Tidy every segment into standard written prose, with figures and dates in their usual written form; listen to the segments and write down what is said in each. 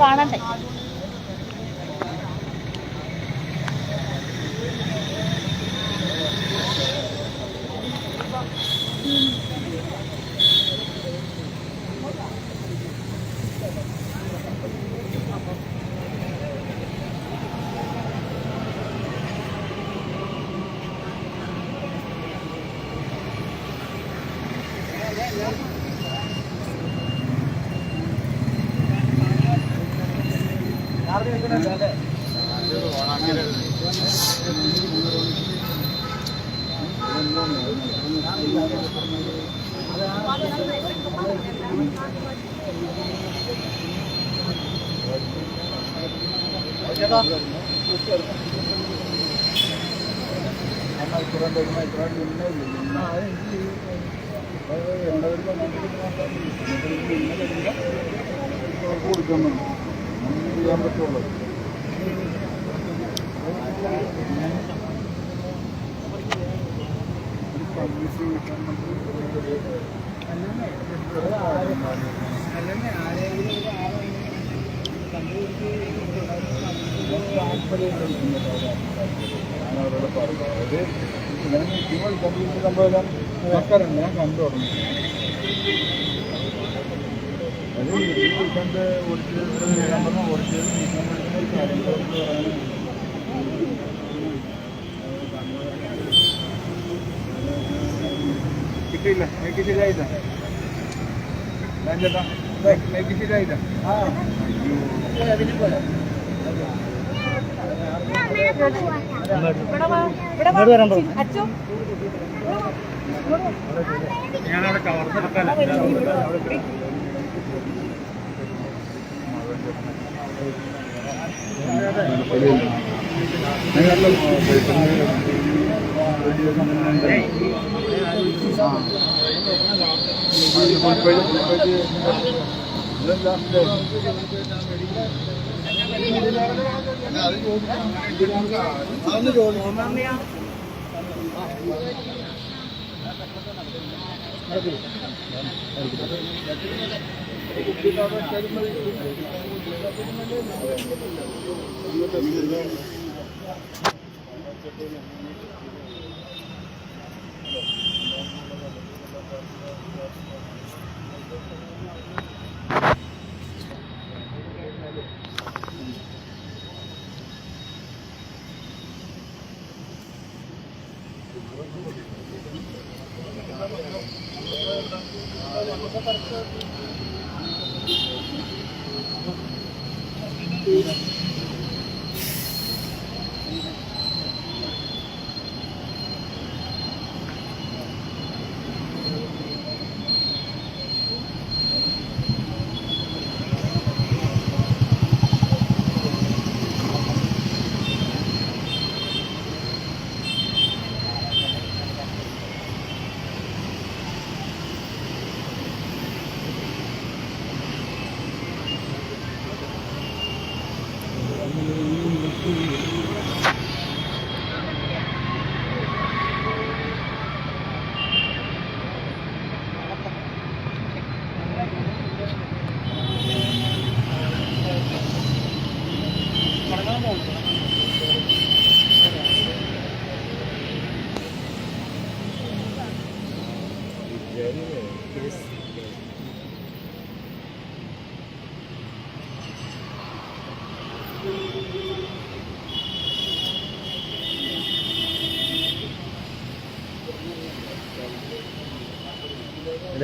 കാണട്ടെ. കിട്ടിയില്ല, എനിക്ക് ശരിയായില്ല. എനിക്ക് ശരിയായില്ല. ഞാനവിടെ കവർന്നെടുക്കാൻ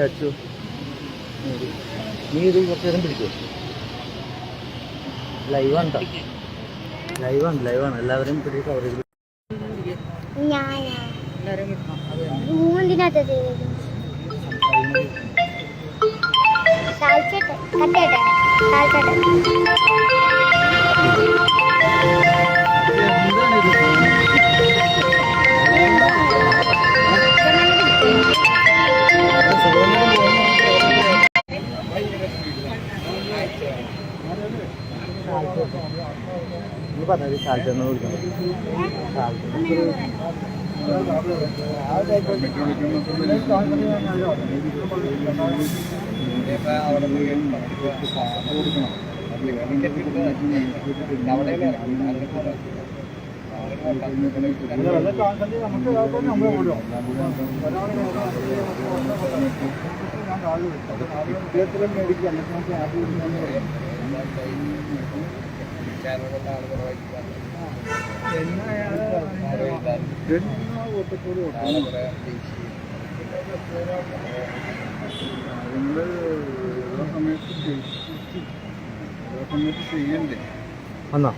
അച്ചു നീ ഇത് കുറച്ച് നേരം പിടിക്കോ? ലൈവാണ് എല്ലാവരും പിടിച്ച് കവർ ചെയ്ത് പറഞ്ഞത് സാൽറ്റൊന്നും കൊടുക്കണം. ചെയ്യണ്ടേ എന്നാ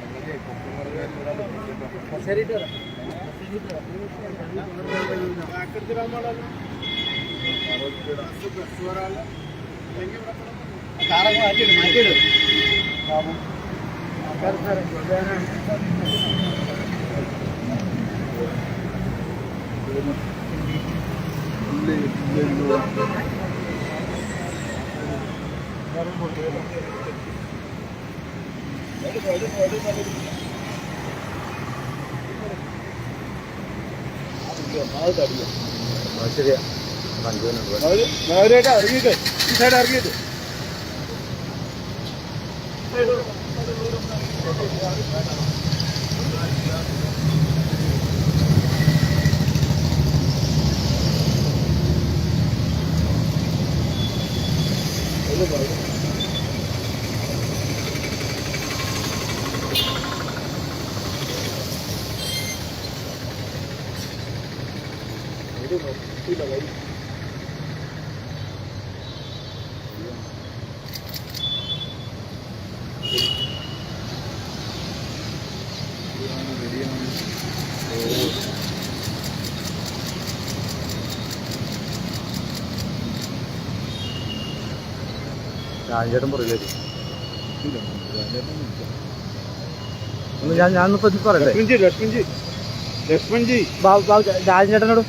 ശരിയാ ഇറങ്ങിയിട്ട് ഈ സൈഡ് ഇറങ്ങിയിട്ട് രാജേട്ടൻ പുറകിലേക്ക് ഞാനൊന്ന് പറ്റി പറയട്ടെ ലക്ഷ്മൺജി രാജേട്ടനോട്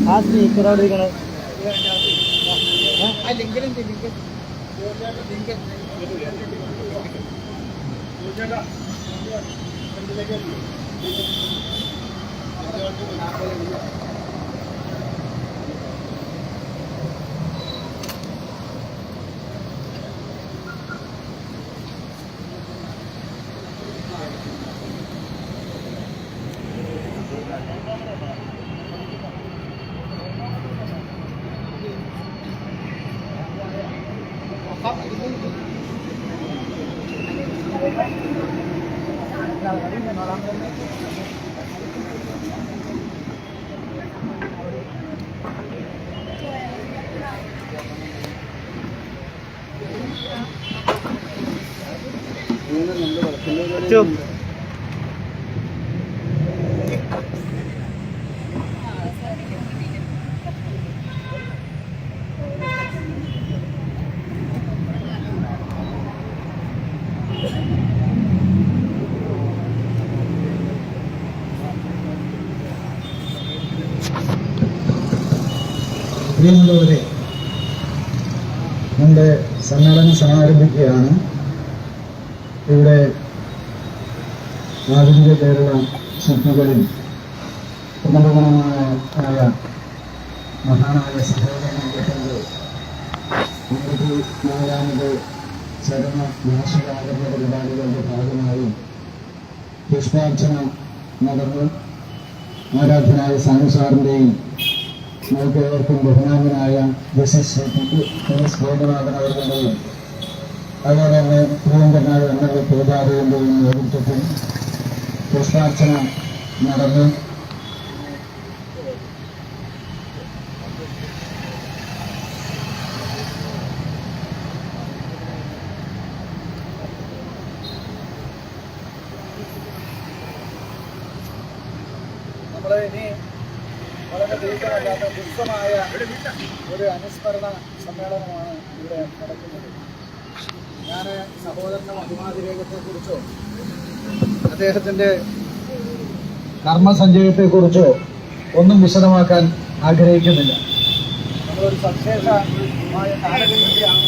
ആ സ്പീക്കർ അവിടെ ഇരിക്കണേ ചും പ്രിയമുള്ളവരെ, നമ്മുടെ സമ്മേളനം സമാരംഭിക്കുകയാണ്. ഇവിടെ ആധുനിക കേരള ശില്പികളിൽ പ്രമുഖമായ മഹാനായ സഹോദരന്റെ നാലാമത് ചരമ വാർഷികാചരണ പരിപാടികളുടെ ഭാഗമായി പുഷ്പാർച്ചന നടന്നു. ആരാധനായ സാനുസാറിന്റെയും നമുക്ക് ഏവർക്കും ബഹുമാനനായ ജസ്റ്റിസ് ഗോപനാഥൻ അവരുടെയും അതുപോലെ തന്നെ പ്രിയങ്കരനായ എണ്ണ പൂജാരിയുടെയും നേതൃത്വത്തിൽ പുഷ്പാർച്ചന നടന്നു. നമ്മൾ ഇനി വളരെ ദീർഘമല്ലാത്ത ദുഃഖമായ ഒരു അനുസ്മരണ സമ്മേളനമാണ് ഇവിടെ നടക്കുന്നത്. ഞാൻ സഹോദരൻ്റെ മഹിമാതിരേകത്തെക്കുറിച്ചോ അദ്ദേഹത്തിൻ്റെ കർമ്മസഞ്ചയത്തെക്കുറിച്ചോ ഒന്നും വിശദമാക്കാൻ ആഗ്രഹിക്കുന്നില്ല. നമ്മളൊരു സവിശേഷമായ കാലഘട്ടത്തിലാണ്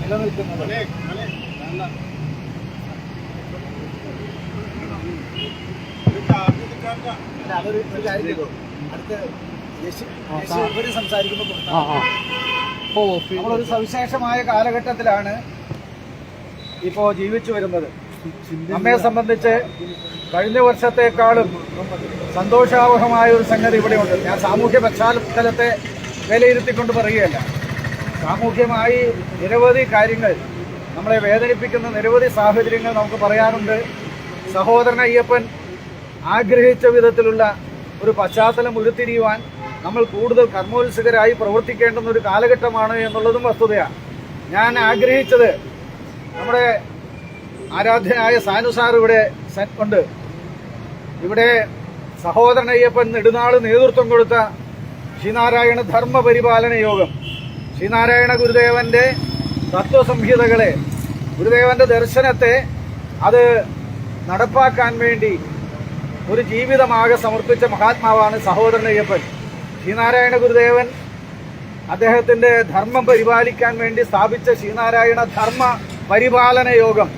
നിലനിൽക്കുന്നത്. അതൊരു കാര്യം അടുത്ത സംസാരിക്കുമ്പോൾ നമ്മളൊരു സവിശേഷമായ കാലഘട്ടത്തിലാണ് ഇപ്പോൾ ജീവിച്ചു വരുന്നത്. നമ്മെ സംബന്ധിച്ച് കഴിഞ്ഞ വർഷത്തെക്കാളും സന്തോഷാവഹമായ ഒരു സംഗതി ഇവിടെയുണ്ട്. ഞാൻ സാമൂഹ്യ പശ്ചാത്തലത്തെ വിലയിരുത്തിക്കൊണ്ട് പറയുകയല്ല. സാമൂഹ്യമായി നിരവധി കാര്യങ്ങൾ, നമ്മളെ വേദനിപ്പിക്കുന്ന നിരവധി സാഹചര്യങ്ങൾ നമുക്ക് പറയാനുണ്ട്. സഹോദരൻ അയ്യപ്പൻ ആഗ്രഹിച്ച വിധത്തിലുള്ള ഒരു പശ്ചാത്തലം ഉരുത്തിരിയുവാൻ നമ്മൾ കൂടുതൽ കർമ്മോത്സുകരായി പ്രവർത്തിക്കേണ്ടുന്ന ഒരു കാലഘട്ടമാണ് എന്നുള്ളതും വസ്തുതയാണ്. ഞാൻ ആഗ്രഹിച്ചത്, നമ്മുടെ ആരാധ്യനായ സാനുസാർ ഇവിടെ ഉണ്ട്. ഇവിടെ സഹോദരൻ അയ്യപ്പൻ നെടുനാൾ നേതൃത്വം കൊടുത്ത ശ്രീനാരായണ ധർമ്മ പരിപാലന യോഗം, ശ്രീനാരായണ ഗുരുദേവന്റെ തത്വസംഹിതകളെ, ഗുരുദേവന്റെ ദർശനത്തെ അത് നടപ്പാക്കാൻ വേണ്ടി ഒരു ജീവിതമാകെ സമർപ്പിച്ച മഹാത്മാവാണ് സഹോദരൻ അയ്യപ്പൻ. ശ്രീനാരായണ ഗുരുദേവൻ അദ്ദേഹത്തിന്റെ ധർമ്മം പരിപാലിക്കാൻ വേണ്ടി സ്ഥാപിച്ച ശ്രീനാരായണ ധർമ്മ പരിപാലന യോഗം,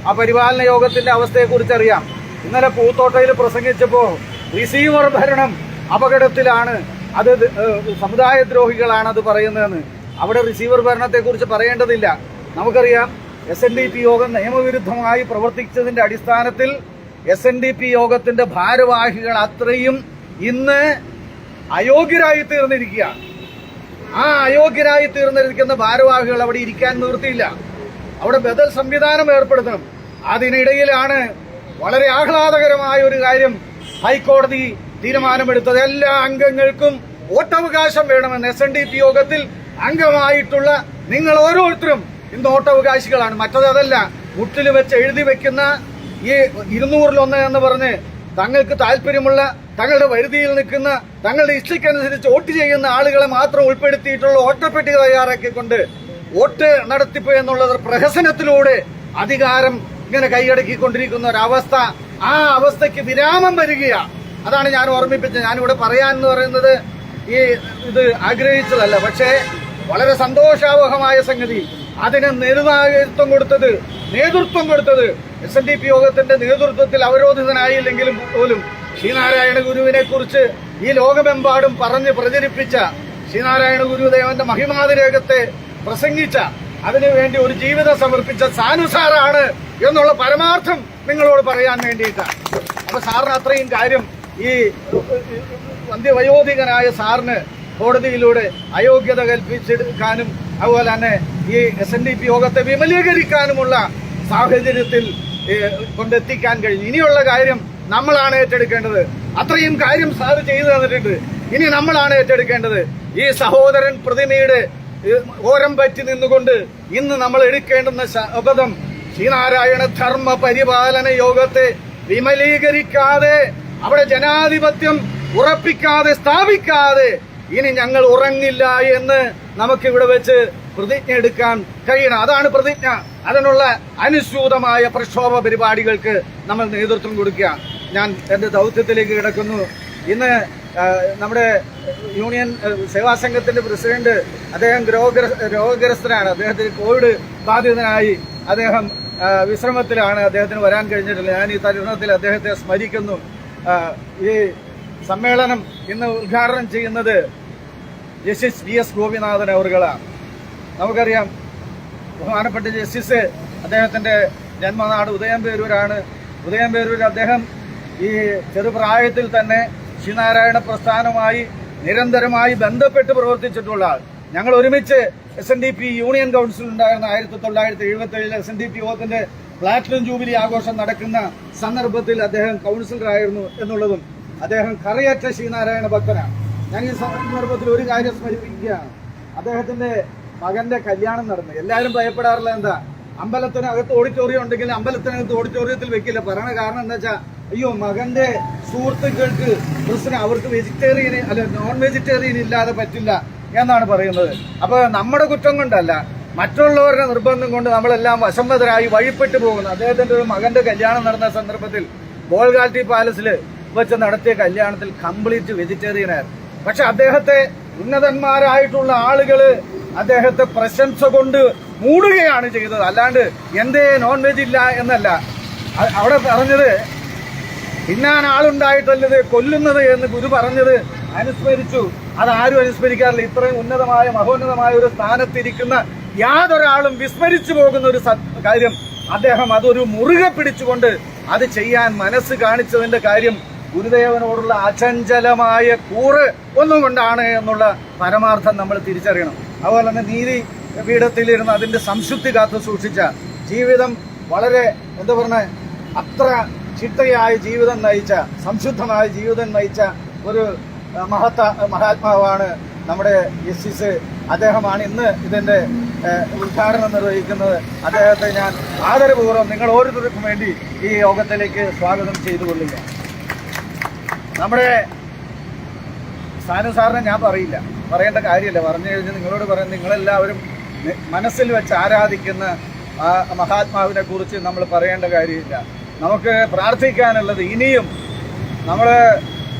ആ പരിപാലന യോഗത്തിന്റെ അവസ്ഥയെക്കുറിച്ചറിയാം. ഇന്നലെ പൂത്തോട്ടയിൽ പ്രസംഗിച്ചപ്പോൾ റിസീവർ ഭരണം അപകടത്തിലാണ്, അത് സമുദായദ്രോഹികളാണ് അത് പറയുന്നതെന്ന്. അവിടെ റിസീവർ ഭരണത്തെക്കുറിച്ച് പറയേണ്ടതില്ല. നമുക്കറിയാം, SNDP യോഗം നിയമവിരുദ്ധമായി പ്രവർത്തിച്ചതിന്റെ അടിസ്ഥാനത്തിൽ SNDP യോഗത്തിന്റെ ഭാരവാഹികൾ അത്രയും ഇന്ന് അയോഗ്യരായി തീർന്നിരിക്കുകയാണ്. ആ അയോഗ്യരായി തീർന്നിരിക്കുന്ന ഭാരവാഹികൾ അവിടെ ഇരിക്കാൻ നിർത്തിയില്ല. അവിടെ ബദൽ സംവിധാനം ഏർപ്പെടുത്തണം. അതിനിടയിലാണ് വളരെ ആഹ്ലാദകരമായ ഒരു കാര്യം ഹൈക്കോടതി തീരുമാനമെടുത്തത്. എല്ലാ അംഗങ്ങൾക്കും വോട്ടവകാശം വേണമെന്ന്. SNDP യോഗത്തിൽ അംഗമായിട്ടുള്ള നിങ്ങൾ ഓരോരുത്തരും ഇന്ന് വോട്ടവകാശികളാണ്. മറ്റതല്ല, മുട്ടിൽ വെച്ച് എഴുതി വെക്കുന്ന ഈ 200-1 എന്ന് പറഞ്ഞ് തങ്ങൾക്ക് താല്പര്യമുള്ള, തങ്ങളുടെ വരുതിയിൽ നിൽക്കുന്ന, തങ്ങളുടെ ഇഷ്ടയ്ക്കനുസരിച്ച് വോട്ട് ചെയ്യുന്ന ആളുകളെ മാത്രം ഉൾപ്പെടുത്തിയിട്ടുള്ള വോട്ടപ്പെട്ടി തയ്യാറാക്കിക്കൊണ്ട് വോട്ട് നടത്തിപ്പ് എന്നുള്ളത് പ്രഹസനത്തിലൂടെ അധികാരം ഇങ്ങനെ കൈയടക്കിക്കൊണ്ടിരിക്കുന്ന ഒരവസ്ഥ, ആ അവസ്ഥയ്ക്ക് വിരാമം വരികയാണ്. അതാണ് ഞാൻ ഓർമ്മിപ്പിച്ചത്. ഞാനിവിടെ പറയാനെന്ന് പറയുന്നത് ഇത് ആഗ്രഹിച്ചതല്ല, പക്ഷേ വളരെ സന്തോഷാവഹമായ സംഗതി. അതിന് നേതൃത്വം കൊടുത്തത് SNDP യോഗത്തിന്റെ നേതൃത്വത്തിൽ അവരോധിതനായില്ലെങ്കിലും പോലും ശ്രീനാരായണ ഗുരുവിനെ കുറിച്ച് ഈ ലോകമെമ്പാടും പറഞ്ഞ് പ്രചരിപ്പിച്ച, ശ്രീനാരായണ ഗുരുദേവന്റെ മഹിമാതിരേകത്തെ പ്രസംഗിച്ച, അതിനുവേണ്ടി ഒരു ജീവിതം സമർപ്പിച്ച സാനുസാറാണ് എന്നുള്ള പരമാർത്ഥം നിങ്ങളോട് പറയാൻ വേണ്ടിയിട്ടാണ്. അപ്പൊ സാറിന് അത്രയും കാര്യം, ഈ വയോധികനായ സാറിന് കോടതിയിലൂടെ അയോഗ്യത കൽപ്പിച്ചെടുക്കാനും അതുപോലെ തന്നെ ഈ SNDP യോഗത്തെ വിമലീകരിക്കാനുമുള്ള സാഹചര്യത്തിൽ കൊണ്ടെത്തിക്കാൻ കഴിഞ്ഞു. ഇനിയുള്ള കാര്യം നമ്മളാണ് ഏറ്റെടുക്കേണ്ടത്. അത്രയും കാര്യം സാർ ചെയ്തു തന്നിട്ടുണ്ട്. ഇനി നമ്മളാണ് ഏറ്റെടുക്കേണ്ടത്. ഈ സഹോദരൻ പ്രതിമയുടെ ഓരം പറ്റി നിന്നുകൊണ്ട് ഇന്ന് നമ്മൾ എടുക്കേണ്ടുന്ന ശപഥം, ശ്രീനാരായണ ധർമ്മ പരിപാലന യോഗത്തെ വിമലീകരിക്കാതെ, അവിടെ ജനാധിപത്യം ഉറപ്പിക്കാതെ, സ്ഥാപിക്കാതെ ഇനി ഞങ്ങൾ ഉറങ്ങില്ല എന്ന് നമുക്കിവിടെ വെച്ച് പ്രതിജ്ഞ എടുക്കാൻ കഴിയണം. അതാണ് പ്രതിജ്ഞ. അതിനുള്ള അനുസ്യൂതമായ പ്രക്ഷോഭ പരിപാടികൾക്ക് നമ്മൾ നേതൃത്വം കൊടുക്കുക. ഞാൻ എന്റെ ദൗത്യത്തിലേക്ക് കിടക്കുന്നു. ഇന്ന് നമ്മുടെ യൂണിയൻ സേവാ സംഘത്തിന്റെ പ്രസിഡന്റ് അദ്ദേഹം രോഗഗ്രസ്തനാണ്. അദ്ദേഹത്തിന് കോവിഡ് ബാധിതനായി അദ്ദേഹം വിശ്രമത്തിലാണ്. അദ്ദേഹത്തിന് വരാൻ കഴിഞ്ഞിട്ടില്ല. ഞാൻ ഈ തരുണത്തിൽ അദ്ദേഹത്തെ സ്മരിക്കുന്നു. ഈ സമ്മേളനം ഇന്ന് ഉദ്ഘാടനം ചെയ്യുന്നത് ജസ്റ്റിസ് VS ഗോപിനാഥൻ അവർകളാണ്. നമുക്കറിയാം ബഹുമാനപ്പെട്ട ജസ്റ്റിസ് അദ്ദേഹത്തിന്റെ ജന്മനാട് ഉദയംപേരൂരാണ്. ഉദയംപേരൂർ അദ്ദേഹം ഈ ചെറുപ്രായത്തിൽ തന്നെ ശ്രീനാരായണ പ്രസ്ഥാനവുമായി നിരന്തരമായി ബന്ധപ്പെട്ട് പ്രവർത്തിച്ചിട്ടുള്ള ആൾ. ഞങ്ങൾ ഒരുമിച്ച് SNDP യൂണിയൻ കൗൺസിൽ ഉണ്ടായിരുന്ന 1977 SNDP യോഗത്തിന്റെ പ്ലാറ്റിനം ജൂബിലി ആഘോഷം നടക്കുന്ന സന്ദർഭത്തിൽ അദ്ദേഹം കൗൺസിലറായിരുന്നു എന്നുള്ളതും അദ്ദേഹം കറയറ്റ ശ്രീനാരായണ ഭക്തനാണ്. ഞാൻ ഈ സന്ദർഭത്തിൽ ഒരു കാര്യം സ്മരിപ്പിക്കുകയാണ്. അദ്ദേഹത്തിന്റെ മകന്റെ കല്യാണം നടന്നു. എല്ലാവരും ഭയപ്പെടാറില്ല. എന്താ, അമ്പലത്തിനകത്ത് ഓഡിറ്റോറിയം ഉണ്ടെങ്കിൽ അമ്പലത്തിനകത്ത് ഓഡിറ്റോറിയത്തിൽ വെക്കില്ല. പറയണ കാരണം എന്താ വെച്ചാൽ, അയ്യോ മകന്റെ സുഹൃത്തുക്കൾക്ക് പ്രശ്നം, അവർക്ക് വെജിറ്റേറിയൻ അല്ല നോൺ വെജിറ്റേറിയൻ ഇല്ലാതെ പറ്റില്ല എന്നാണ് പറയുന്നത്. അപ്പൊ നമ്മുടെ കുറ്റം കൊണ്ടല്ല, മറ്റുള്ളവരുടെ നിർബന്ധം കൊണ്ട് നമ്മളെല്ലാം വശംവദരായി വഴിപ്പെട്ടു പോകുന്നു. അദ്ദേഹത്തിന്റെ ഒരു മകന്റെ കല്യാണം നടന്ന സന്ദർഭത്തിൽ ബോൾഗാട്ടി പാലസിൽ വെച്ച് നടത്തിയ കല്യാണത്തിൽ കംപ്ലീറ്റ് വെജിറ്റേറിയൻ ആയിരുന്നു. പക്ഷെ അദ്ദേഹത്തെ ഉന്നതന്മാരായിട്ടുള്ള ആളുകള് അദ്ദേഹത്തെ പ്രശംസ കൊണ്ട് മൂടുകയാണ് ചെയ്തത്. അല്ലാണ്ട് എന്തേ നോൺ വെജ് ഇല്ല എന്നല്ല. അവിടെ പറഞ്ഞത് തിന്നാൻ ആളുണ്ടായിട്ടല്ലത് കൊല്ലുന്നത് എന്ന് ഗുരു പറഞ്ഞത് അനുസ്മരിച്ചു. അതാരും അനുസ്മരിക്കാറില്ല. ഇത്രയും ഉന്നതമായ മഹോന്നതമായ ഒരു സ്ഥാനത്തിരിക്കുന്ന യാതൊരാളും വിസ്മരിച്ചു പോകുന്ന ഒരു കാര്യം അദ്ദേഹം അതൊരു മുറുകെ പിടിച്ചുകൊണ്ട് അത് ചെയ്യാൻ മനസ്സ് കാണിച്ചതിന്റെ കാര്യം ഗുരുദേവനോടുള്ള അചഞ്ചലമായ കൂറ് ഒന്നുകൊണ്ടാണ് എന്നുള്ള പരമാർത്ഥം നമ്മൾ തിരിച്ചറിയണം. അതുപോലെ തന്നെ നീതി പീഠത്തിലിരുന്ന് അതിന്റെ സംശുദ്ധി കാത്തു സൂക്ഷിച്ച ജീവിതം, വളരെ എന്താ പറഞ്ഞ അത്ര ചിട്ടയായ ജീവിതം നയിച്ച, സംശുദ്ധമായ ജീവിതം നയിച്ച ഒരു മഹാത്മാവാണ് നമ്മുടെ ജസ്റ്റിസ്. അദ്ദേഹമാണ് ഇന്ന് ഇതിന്റെ ഉദ്ഘാടനം നിർവഹിക്കുന്നത്. അദ്ദേഹത്തെ ഞാൻ ആദരപൂർവ്വം നിങ്ങൾ ഓരോരുത്തർക്കും വേണ്ടി ഈ യോഗത്തിലേക്ക് സ്വാഗതം ചെയ്തുകൊള്ളുക. നമ്മുടെ സാനു സാറിനെ ഞാൻ പറയേണ്ട കാര്യമില്ല. പറഞ്ഞു കഴിഞ്ഞാൽ നിങ്ങളോട് പറയുന്നത്, നിങ്ങളെല്ലാവരും മനസ്സിൽ വെച്ച് ആരാധിക്കുന്ന ആ മഹാത്മാവിനെ കുറിച്ച് നമ്മൾ പറയേണ്ട കാര്യമില്ല. നമുക്ക് പ്രാർത്ഥിക്കാനുള്ളത് ഇനിയും നമ്മൾ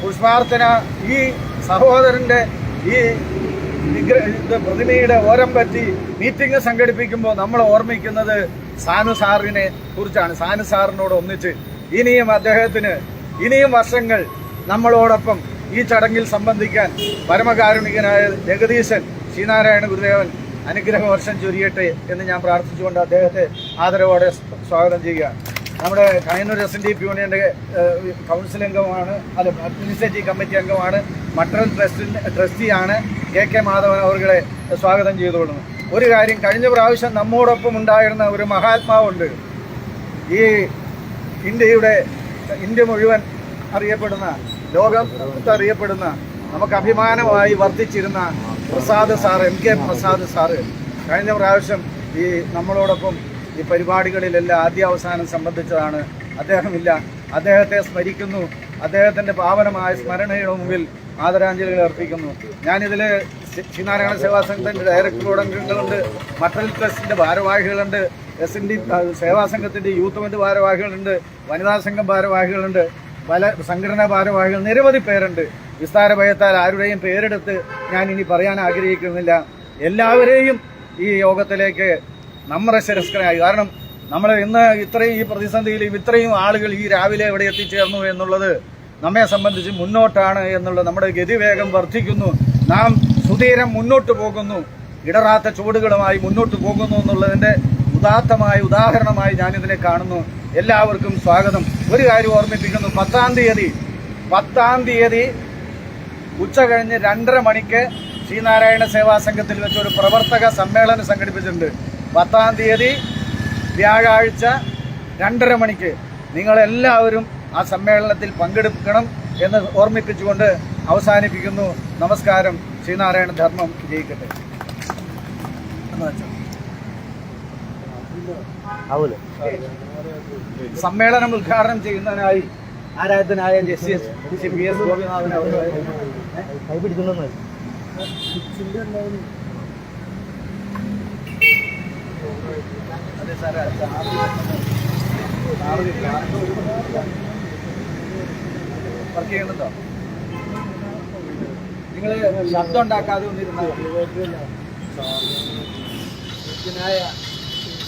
പുഷ്പാർച്ചന ഈ സഹോദരന്റെ ഈ പ്രതിമയുടെ ഓരം പറ്റി മീറ്റിംഗ് സംഘടിപ്പിക്കുമ്പോൾ നമ്മൾ ഓർമ്മിക്കുന്നത് സാനു സാറിനെ കുറിച്ചാണ്. സാനു സാറിനോട് ഒന്നിച്ച് ഇനിയും അദ്ദേഹത്തിന് ഇനിയും വർഷങ്ങൾ നമ്മളോടൊപ്പം ഈ ചടങ്ങിൽ സംബന്ധിക്കാൻ പരമകാരുണികനായ ജഗദീശൻ ശ്രീനാരായണ ഗുരുദേവൻ അനുഗ്രഹ വർഷം ചൊരിയട്ടെ എന്ന് ഞാൻ പ്രാർത്ഥിച്ചുകൊണ്ട് അദ്ദേഹത്തെ ആദരവോടെ സ്വാഗതം ചെയ്യുക. നമ്മുടെ കയന്നൂർ SNDP യൂണിയന്റെ കൗൺസിൽ അംഗമാണ്, അല്ല അഡ്മിനിസ്ട്രേറ്റീവ് കമ്മിറ്റി അംഗമാണ്, മട്ടറൽ ട്രസ്റ്റിയാണ് KK മാധവൻ അവരുടെ സ്വാഗതം ചെയ്തുകൊള്ളുന്നു. ഒരു കാര്യം, കഴിഞ്ഞ പ്രാവശ്യം നമ്മോടൊപ്പം ഉണ്ടായിരുന്ന ഒരു മഹാത്മാവുണ്ട്. ഈ ഇന്ത്യ മുഴുവൻ അറിയപ്പെടുന്ന, ലോകത്ത് അറിയപ്പെടുന്ന, നമുക്ക് അഭിമാനമായി വർദ്ധിച്ചിരുന്ന Prasad sir, MK Prasad sir കഴിഞ്ഞ പ്രാവശ്യം ഈ നമ്മളോടൊപ്പം ഈ പരിപാടികളിലെല്ലാം ആദ്യാവസാനം സംബന്ധിച്ചതാണ്. അദ്ദേഹമില്ല. അദ്ദേഹത്തെ സ്മരിക്കുന്നു. അദ്ദേഹത്തിന്റെ പാവനമായ സ്മരണയുടെ മുമ്പിൽ ആദരാഞ്ജലികൾ അർപ്പിക്കുന്നു. ഞാനിതിൽ ശ്രീനാരായണ സേവാ സംഘത്തിന്റെ ഡയറക്ടർ അംഗങ്ങളുണ്ട്, മട്ടറൽ ട്രസ്റ്റിന്റെ ഭാരവാഹികളുണ്ട്, SNDP സേവാ സംഘത്തിന്റെ യൂത്ത് കമ്മിറ്റി ഭാരവാഹികളുണ്ട്, വനിതാ സംഘം ഭാരവാഹികളുണ്ട്, പല സംഘടനാ ഭാരവാഹികൾ, നിരവധി പേരുണ്ട്. വിസ്താര ഭയത്താൽ ആരുടെയും പേരെടുത്ത് ഞാൻ ഇനി പറയാൻ ആഗ്രഹിക്കുന്നില്ല. എല്ലാവരെയും ഈ യോഗത്തിലേക്ക് നമ്രശിരസ്കരായി. കാരണം നമ്മൾ ഇന്ന് ഇത്രയും ഈ പ്രതിസന്ധിയിലും ഇത്രയും ആളുകൾ ഈ രാവിലെ ഇവിടെ എത്തിച്ചേർന്നു എന്നുള്ളത് നമ്മെ സംബന്ധിച്ച് മുന്നോട്ടാണ് എന്നുള്ളത്. നമ്മുടെ ഗതിവേഗം വർദ്ധിക്കുന്നു, നാം സുധീരം മുന്നോട്ട് പോകുന്നു, ഇടറാത്ത ചുവടുകളുമായി മുന്നോട്ട് പോകുന്നു എന്നുള്ളതിന്റെ ഉദാത്തമായ ഉദാഹരണമായി ഞാനിതിനെ കാണുന്നു. എല്ലാവർക്കും സ്വാഗതം. ഒരു കാര്യം ഓർമ്മിപ്പിക്കുന്നു, 10-ാം തീയതി ഉച്ച കഴിഞ്ഞ് 2:30 മണിക്ക് ശ്രീനാരായണ സേവാ സംഘത്തിൽ വെച്ച് ഒരു പ്രവർത്തക സമ്മേളനം സംഘടിപ്പിച്ചിട്ടുണ്ട്. 10-ാം തീയതി വ്യാഴാഴ്ച 2:30 മണിക്ക് നിങ്ങളെല്ലാവരും ആ സമ്മേളനത്തിൽ പങ്കെടുക്കണം എന്ന് ഓർമ്മിപ്പിച്ചുകൊണ്ട് അവസാനിപ്പിക്കുന്നു. നമസ്കാരം. ശ്രീനാരായണ ധർമ്മം വിജയിക്കട്ടെ. സമ്മേളനം ഉദ്ഘാടനം ചെയ്യുന്നതിനായി ആരാധനായ ജസ്റ്റിസ് VS ഗോപിനാഥൻ അവർ കൈപിടിക്കുന്നു. അതെ സാറേ, വർക്ക് ചെയ്യുന്നുണ്ടോ? നിങ്ങൾ ശബ്ദം ഉണ്ടാക്കാതെ ഒന്നിരുന്നാൽ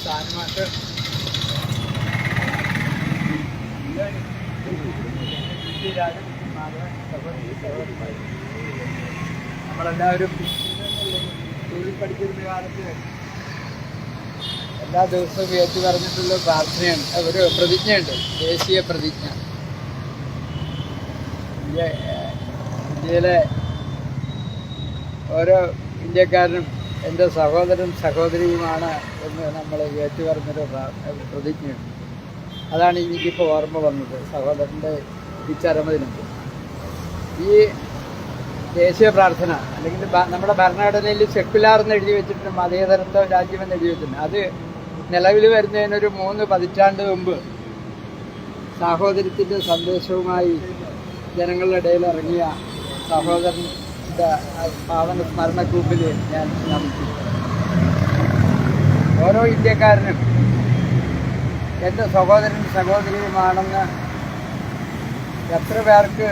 സ്ഥാനമായിട്ട് നമ്മളെല്ലാവരും സ്കൂളിൽ പഠിച്ചിരുന്ന കാലത്ത് എല്ലാ ദിവസവും ഏറ്റു പറഞ്ഞിട്ടുള്ള പ്രാർത്ഥനയാണ്, ഒരു പ്രതിജ്ഞയുണ്ട്, ദേശീയ പ്രതിജ്ഞ. ഇന്ത്യയിലെ ഓരോ ഇന്ത്യക്കാരനും എൻ്റെ സഹോദരൻ സഹോദരിയുമാണ് എന്ന് നമ്മൾ ഏറ്റു പറഞ്ഞൊരു പ്രതിജ്ഞയുണ്ട്. അതാണ് എനിക്കിപ്പോൾ ഓർമ്മ വന്നത് സഹോദരൻ്റെ തിരിച്ചറിയുന്നതിനുണ്ട്. ഈ ദേശീയ പ്രാർത്ഥന അല്ലെങ്കിൽ നമ്മുടെ ഭരണഘടനയിൽ സെക്കുലാർ എന്ന് എഴുതി വെച്ചിട്ടുണ്ട്, മതേതരത്വ രാജ്യമെന്ന് എഴുതി വെച്ചിട്ടുണ്ട്. അത് നിലവിൽ വരുന്നതിനൊരു 3 പതിറ്റാണ്ട് മുമ്പ് സാഹോദര്യത്തിൻ്റെ സന്ദേശവുമായി ജനങ്ങളുടെ ഇടയിൽ ഇറങ്ങിയ സഹോദരൻ്റെ പാവന സ്മരണക്കൂപ്പിൽ ഞാൻ നമിച്ചു. ഓരോ ഇന്ത്യക്കാരനും എൻ്റെ സഹോദരൻ സഹോദരിയുമാണെന്ന് എത്ര പേർക്ക്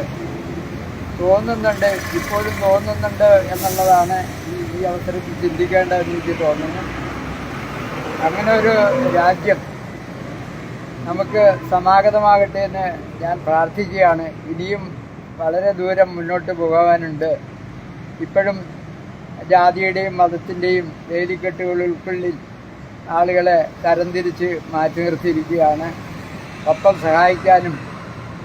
തോന്നുന്നുണ്ട്, ഇപ്പോഴും തോന്നുന്നുണ്ട് എന്നുള്ളതാണ് ഈ അവസരത്തിൽ ചിന്തിക്കേണ്ടതെന്ന് എനിക്ക് തോന്നുന്നു. അങ്ങനെ ഒരു രാജ്യം നമുക്ക് സമാഗതമാകട്ടെ എന്ന് ഞാൻ പ്രാർത്ഥിക്കുകയാണ്. ഇനിയും വളരെ ദൂരം മുന്നോട്ട് പോകാനുണ്ട്. ഇപ്പോഴും ജാതിയുടെയും മതത്തിൻ്റെയും വേലിക്കെട്ടുകൾക്കുള്ളിൽ ആളുകളെ തരംതിരിച്ച് മാറ്റി നിർത്തിയിരിക്കുകയാണ്. ഒപ്പം സഹായിക്കാനും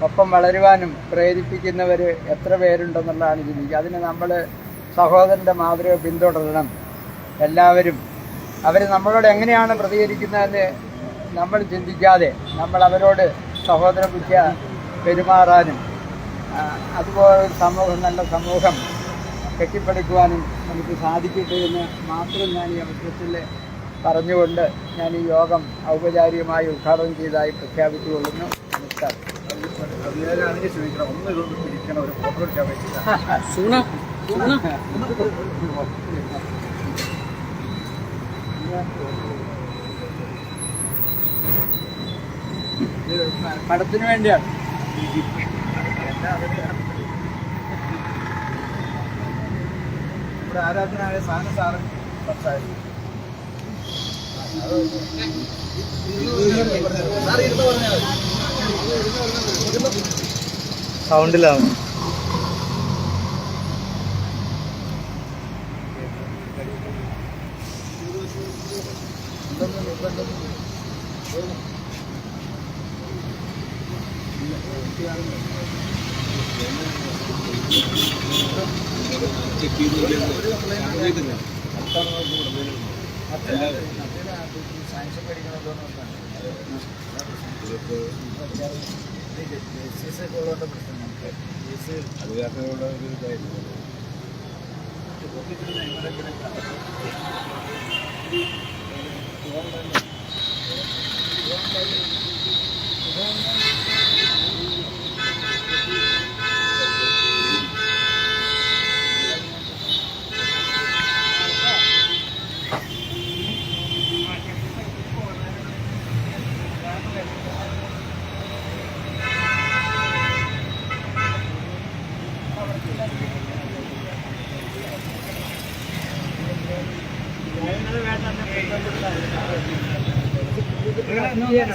ഒപ്പം വളരുവാനും പ്രേരിപ്പിക്കുന്നവർ എത്ര പേരുണ്ടെന്നുള്ളതാണ് ചിന്തിക്കുക. അതിന് നമ്മൾ സഹോദരൻ്റെ മാതൃക പിന്തുടരണം. എല്ലാവരും അവർ നമ്മളോട് എങ്ങനെയാണ് പ്രതികരിക്കുന്നതെന്ന് നമ്മൾ ചിന്തിക്കാതെ നമ്മൾ അവരോട് സഹോദരബുദ്ധിയ പെരുമാറാനും അതുപോലെ സമൂഹം, നല്ല സമൂഹം കെട്ടിപ്പടുക്കുവാനും നമുക്ക് സാധിക്കട്ടെ എന്ന് മാത്രം ഞാൻ ഈ അവസരത്തിൽ പറഞ്ഞുകൊണ്ട് ഞാൻ ഈ യോഗം ഔപചാരികമായി ഉദ്ഘാടനം ചെയ്തതായി പ്രഖ്യാപിച്ചുകൊള്ളുന്നു. നമസ്കാരം. അതിന് ചോദിക്കണം, ഒന്ന് ഇതൊന്ന് പിടിക്കണം, ഒരു ഫോട്ടോ എടുക്കാൻ പറ്റില്ല. മഠത്തിന് വേണ്ടിയാണ്. ഇവിടെ ആരാധനായ സാധനം സാറ് സംസാരിക്കും. സൗണ്ടിലാണ്. സയൻസ് പഠിക്കണതോന്നുള്ളതാണ് ഉള്ളതുകൊണ്ട് പ്രശ്നം. അത് കാരണമുള്ള ഒരു ഇതായിരുന്നു.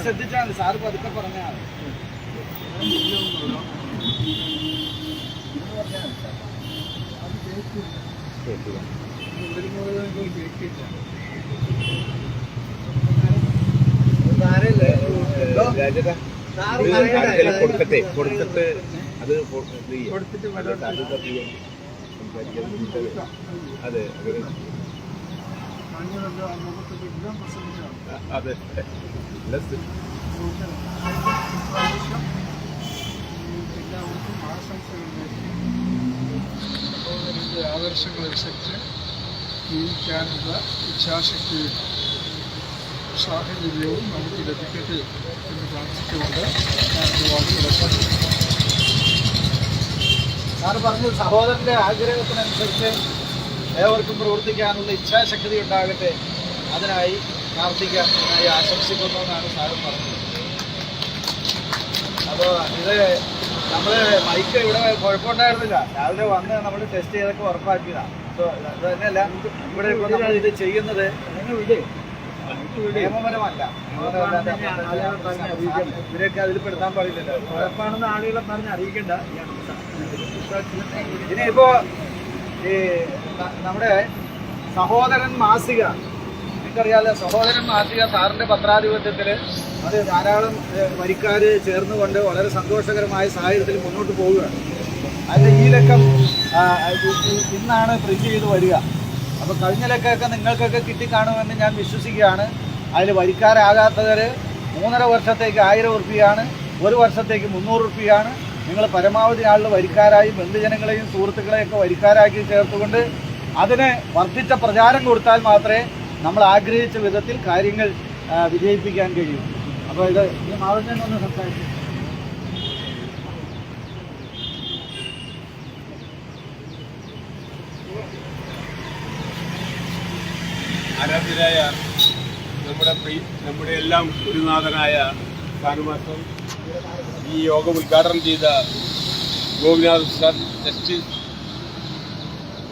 ശ്രദ്ധിച്ചാൽ സാറ് പതുക്കെ പറഞ്ഞാൽ കൊടുത്തിട്ട് അത് അതെ അതെ ആദർശങ്ങളനുസരിച്ച് ജീവിക്കാനുള്ള ഇച്ഛാശക്തിയും സാഹചര്യവും നമുക്ക് ലഭിക്കട്ടെ എന്ന് പ്രാർത്ഥിച്ചുകൊണ്ട് ഞാൻ വാക്കുകളെ സാറ് പറഞ്ഞു സഹോദരന്റെ ആഗ്രഹത്തിനനുസരിച്ച് ഏവർക്കും പ്രവർത്തിക്കാനുള്ള ഇച്ഛാശക്തി ഉണ്ടാകട്ടെ, അതിനായി പ്രാർത്ഥിക്കാം, അതിനായി ആശംസിക്കുന്നു എന്നാണ് സാറ് പറഞ്ഞത്. അപ്പോൾ ഇത് നമ്മള് മൈക്ക് ഇവിടെ കുഴപ്പമുണ്ടായിരുന്നില്ല. രാവിലെ വന്ന് നമ്മൾ ടെസ്റ്റ് ചെയ്തൊക്കെ ഉറപ്പാക്കിയതാണ്. അത് തന്നെയല്ല ഇവിടെ ഇപ്പോൾ നമ്മൾ ഇത് ചെയ്യുന്നത് നിയമപരമല്ല. ഇവരൊക്കെ അതിൽ പെടുത്താൻ പാടില്ലല്ലോ. കുഴപ്പമാണെന്ന് ആളുകളെ പറഞ്ഞ് അറിയിക്കണ്ട. ഇനിയിപ്പോ ഈ നമ്മുടെ സഹോദരൻ മാസിക, നിങ്ങൾക്കറിയാലോ, സഹോദരൻ മാസിക സാറിന്റെ പത്രാധിപത്യത്തില് അത് ധാരാളം വരിക്കാര് ചേർന്നുകൊണ്ട് വളരെ സന്തോഷകരമായ സാഹചര്യത്തിൽ മുന്നോട്ട് പോവുകയാണ്. അതിന്റെ ഈ ലക്കം ഇന്നാണ് പ്രിന്റ് ചെയ്ത് വരിക. അപ്പോൾ കഴിഞ്ഞ ലക്കമൊക്കെ നിങ്ങൾക്കൊക്കെ കിട്ടിക്കാണുമെന്ന് ഞാൻ വിശ്വസിക്കുകയാണ്. അതിൽ വരിക്കാരാകാത്തവര് 3.5 വർഷത്തേക്ക് 1000 ഉറുപ്പികയാണ്, 1 വർഷത്തേക്ക് 300 ഉറുപ്പികയാണ്. നിങ്ങൾ പരമാവധി ആളുകൾ വരിക്കാരായി ബന്ധുജനങ്ങളെയും സുഹൃത്തുക്കളെയൊക്കെ വരിക്കാരാക്കി ചേർത്തുകൊണ്ട് അതിന് വർദ്ധിച്ച പ്രചാരം കൊടുത്താൽ മാത്രമേ നമ്മൾ ആഗ്രഹിച്ച വിധത്തിൽ കാര്യങ്ങൾ വിജയിപ്പിക്കാൻ കഴിയൂ. അപ്പോൾ ഇത് ഈ മാവഞ്ഞൻ ഒന്ന് സംസാരിച്ചു. ആരാധ്യരായ നമ്മുടെ എല്ലാം ഗുരുനാഥനായ സാനുമാസ്റ്റർ, ഈ യോഗം ഉദ്ഘാടനം ചെയ്ത ഗോപിനാഥ് സർ ജസ്റ്റിസ്,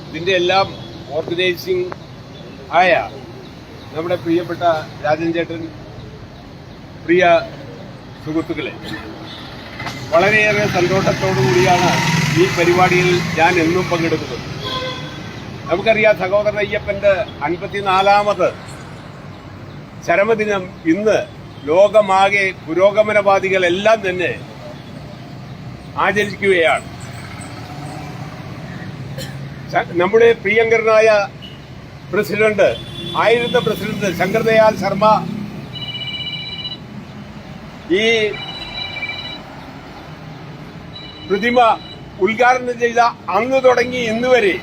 ഇതിൻ്റെ എല്ലാം ഓർഗനൈസിംഗ് ആയ നമ്മുടെ പ്രിയപ്പെട്ട രാജൻ ചേട്ടൻ, പ്രിയ സുഹൃത്തുക്കളെ, വളരെയേറെ സന്തോഷത്തോടു കൂടിയാണ് ഈ പരിപാടിയിൽ ഞാൻ എന്നും പങ്കെടുക്കുന്നത്. നമുക്കറിയാം, സഹോദരൻ അയ്യപ്പന്റെ 54ാമത് ചരമദിനം ഇന്ന് ലോകമാകെ പുരോഗമനവാദികളെല്ലാം തന്നെ ആചരിക്കുകയാണ്. നമ്മുടെ പ്രിയങ്കരനായ പ്രസിഡന്റ്, ആയിരുന്ന പ്രസിഡന്റ് ശങ്കർദയാൽ ശർമ്മ ഈ പ്രതിമ ഉദ്ഘാടനം ചെയ്ത അന്ന് തുടങ്ങി ഇന്ന് വരെ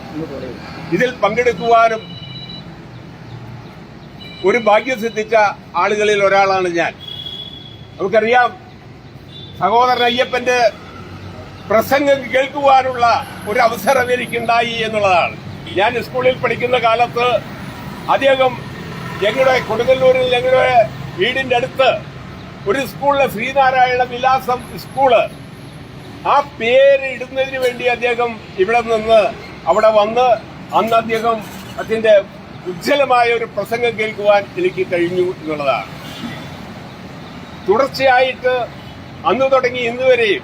ഇതിൽ പങ്കെടുക്കുവാനും ഒരു ഭാഗ്യം സിദ്ധിച്ച ആളുകളിൽ ഒരാളാണ് ഞാൻ. നമുക്കറിയാം, സഹോദരൻ അയ്യപ്പന്റെ പ്രസംഗം കേൾക്കുവാനുള്ള ഒരു അവസരം എനിക്കുണ്ടായി എന്നുള്ളതാണ്. ഞാൻ സ്കൂളിൽ പഠിക്കുന്ന കാലത്ത് അദ്ദേഹം ഞങ്ങളുടെ കൊടുങ്ങല്ലൂരിൽ ഞങ്ങളുടെ വീടിന്റെ അടുത്ത് ഒരു സ്കൂളിലെ ശ്രീനാരായണ വിലാസം സ്കൂള്, ആ പേര് ഇടുന്നതിന് വേണ്ടി അദ്ദേഹം ഇവിടെ നിന്ന് അവിടെ വന്ന് അന്ന് അദ്ദേഹം അതിന്റെ ഉജ്ജ്വലമായ ഒരു പ്രസംഗം കേൾക്കുവാൻ എനിക്ക് കഴിഞ്ഞു എന്നുള്ളതാണ്. തുടർച്ചയായിട്ട് അന്ന് തുടങ്ങി ഇന്ന് വരെയും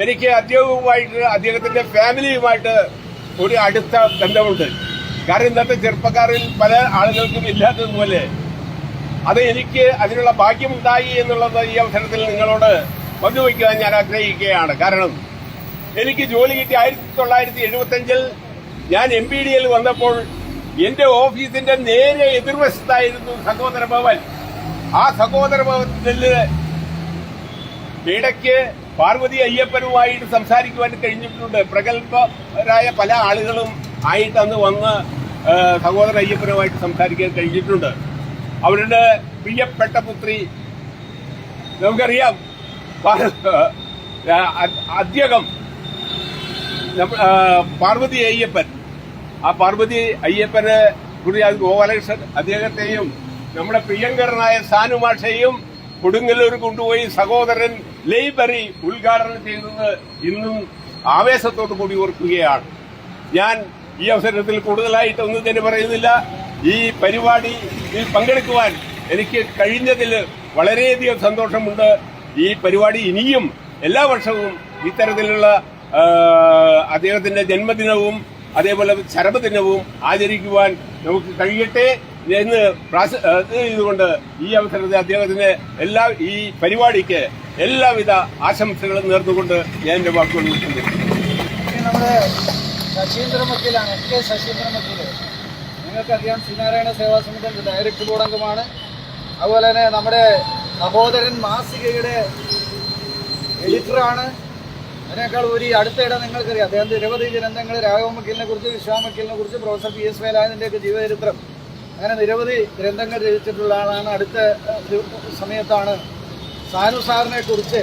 എനിക്ക് അദ്ദേഹവുമായിട്ട്, അദ്ദേഹത്തിന്റെ ഫാമിലിയുമായിട്ട് ഒരു അടുത്ത ബന്ധമുണ്ട്. കാരണം ഇന്നത്തെ ചെറുപ്പക്കാരിൽ പല ആളുകൾക്കും ഇല്ലാത്തതുപോലെ അത് എനിക്ക് അതിനുള്ള ഭാഗ്യമുണ്ടായി എന്നുള്ളത് ഈ അവസരത്തിൽ നിങ്ങളോട് പങ്കുവയ്ക്കാൻ ഞാൻ ആഗ്രഹിക്കുകയാണ്. കാരണം എനിക്ക് ജോലി കിട്ടി 1975 ഞാൻ MPDL വന്നപ്പോൾ എന്റെ ഓഫീസിന്റെ നേരെ എതിർവശത്തായിരുന്നു സഹോദര ഭവൻ. ആ സഹോദര ഭവനില് ഇടയ്ക്ക് പാർവതി അയ്യപ്പനുമായിട്ട് സംസാരിക്കുവാൻ കഴിഞ്ഞിട്ടുണ്ട്. പ്രഗത്ഭരായ പല ആളുകളും ആയിട്ട് അന്ന് വന്ന് സഹോദര അയ്യപ്പനുമായിട്ട് സംസാരിക്കാൻ കഴിഞ്ഞിട്ടുണ്ട്. അവരുടെ പ്രിയപ്പെട്ട പുത്രി, നമുക്കറിയാം, അദ്ദേഹം പാർവതി അയ്യപ്പൻ, ആ പാർവതി അയ്യപ്പന് ഗോപാലകൃഷ്ണൻ അദ്ദേഹത്തെയും നമ്മുടെ പ്രിയങ്കരനായ സാനുമാഷയെയും കൊടുങ്ങല്ലൂർ കൊണ്ടുപോയി സഹോദരൻ ലൈബ്രറി ഉദ്ഘാടനം ചെയ്തത് ഇന്നും ആവേശത്തോടു കൂടി ഓർക്കുകയാണ്. ഞാൻ ഈ അവസരത്തിൽ കൂടുതലായിട്ടൊന്നും തന്നെ പറയുന്നില്ല. ഈ പരിപാടിയിൽ പങ്കെടുക്കുവാൻ എനിക്ക് കഴിഞ്ഞതിൽ വളരെയധികം സന്തോഷമുണ്ട്. ഈ പരിപാടി ഇനിയും എല്ലാ വർഷവും ഇത്തരത്തിലുള്ള അദ്ദേഹത്തിന്റെ ജന്മദിനവും അതേപോലെ ചരമദിനവും ആചരിക്കുവാൻ നമുക്ക് കഴിയട്ടെ എന്ന് ഇതുകൊണ്ട് ഈ അവസരത്തിൽ അദ്ദേഹത്തിന് ഈ പരിപാടിക്ക് എല്ലാവിധ ആശംസകളും നേർന്നുകൊണ്ട് ഞാൻ എന്റെ വാക്കുകൾ നിർത്തുന്നു. നമ്മുടെ ശശീന്ദ്രൻ വക്കീലാണ്, SK ശശീന്ദ്രൻ വക്കീല്. നിങ്ങൾക്കറിയാം, ശ്രീനാരായണ സേവാ സമിതിയുടെ ഡയറക്ടർ ബോർഡ് അംഗമാണ്. അതുപോലെ തന്നെ നമ്മുടെ സഹോദരൻ മാസികയുടെ എഡിറ്ററാണ്. അതിനേക്കാൾ ഒരു അടുത്തിടെ നിങ്ങൾക്കറിയാം, അദ്ദേഹം നിരവധി ഗ്രന്ഥങ്ങൾ, രാഘവൻ വക്കീലിനെ കുറിച്ച്, വിശ്വാം വക്കീലിനെ കുറിച്ച്, പ്രൊഫസർ PS വേലായുധന്റെയൊക്കെ ജീവചരിത്രം, അങ്ങനെ നിരവധി ഗ്രന്ഥങ്ങൾ രചിച്ചിട്ടുള്ള ആളാണ്. അടുത്ത സമയത്താണ് സാനു സാറിനെ കുറിച്ച്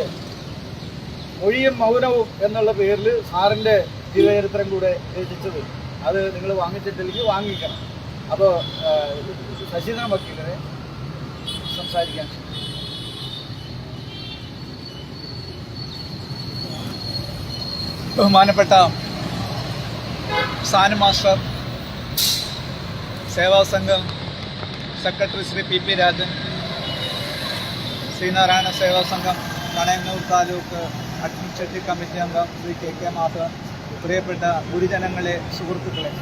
മൊഴിയും മൗനവും എന്നുള്ള പേരിൽ സാറിന്റെ ജീവചരിത്രം കൂടെ രചിച്ചത്. അത് നിങ്ങൾ വാങ്ങിച്ചിട്ടില്ലെങ്കിൽ വാങ്ങിക്കണം. അപ്പോൾ ശശീന്ദ്രൻ വക്കീലിനെ സംസാരിക്കാൻ ബഹുമാനപ്പെട്ട Sanu master, Seva Sangham secretary Shri P P Rajan, Sreenarayana Seva Sangham Kanayannur taluk administrative committee അംഗം ശ്രീ കെ കെ മാധവൻ, പ്രിയപ്പെട്ട ഗുരുജനങ്ങളെ, സുഹൃത്തുക്കളെ,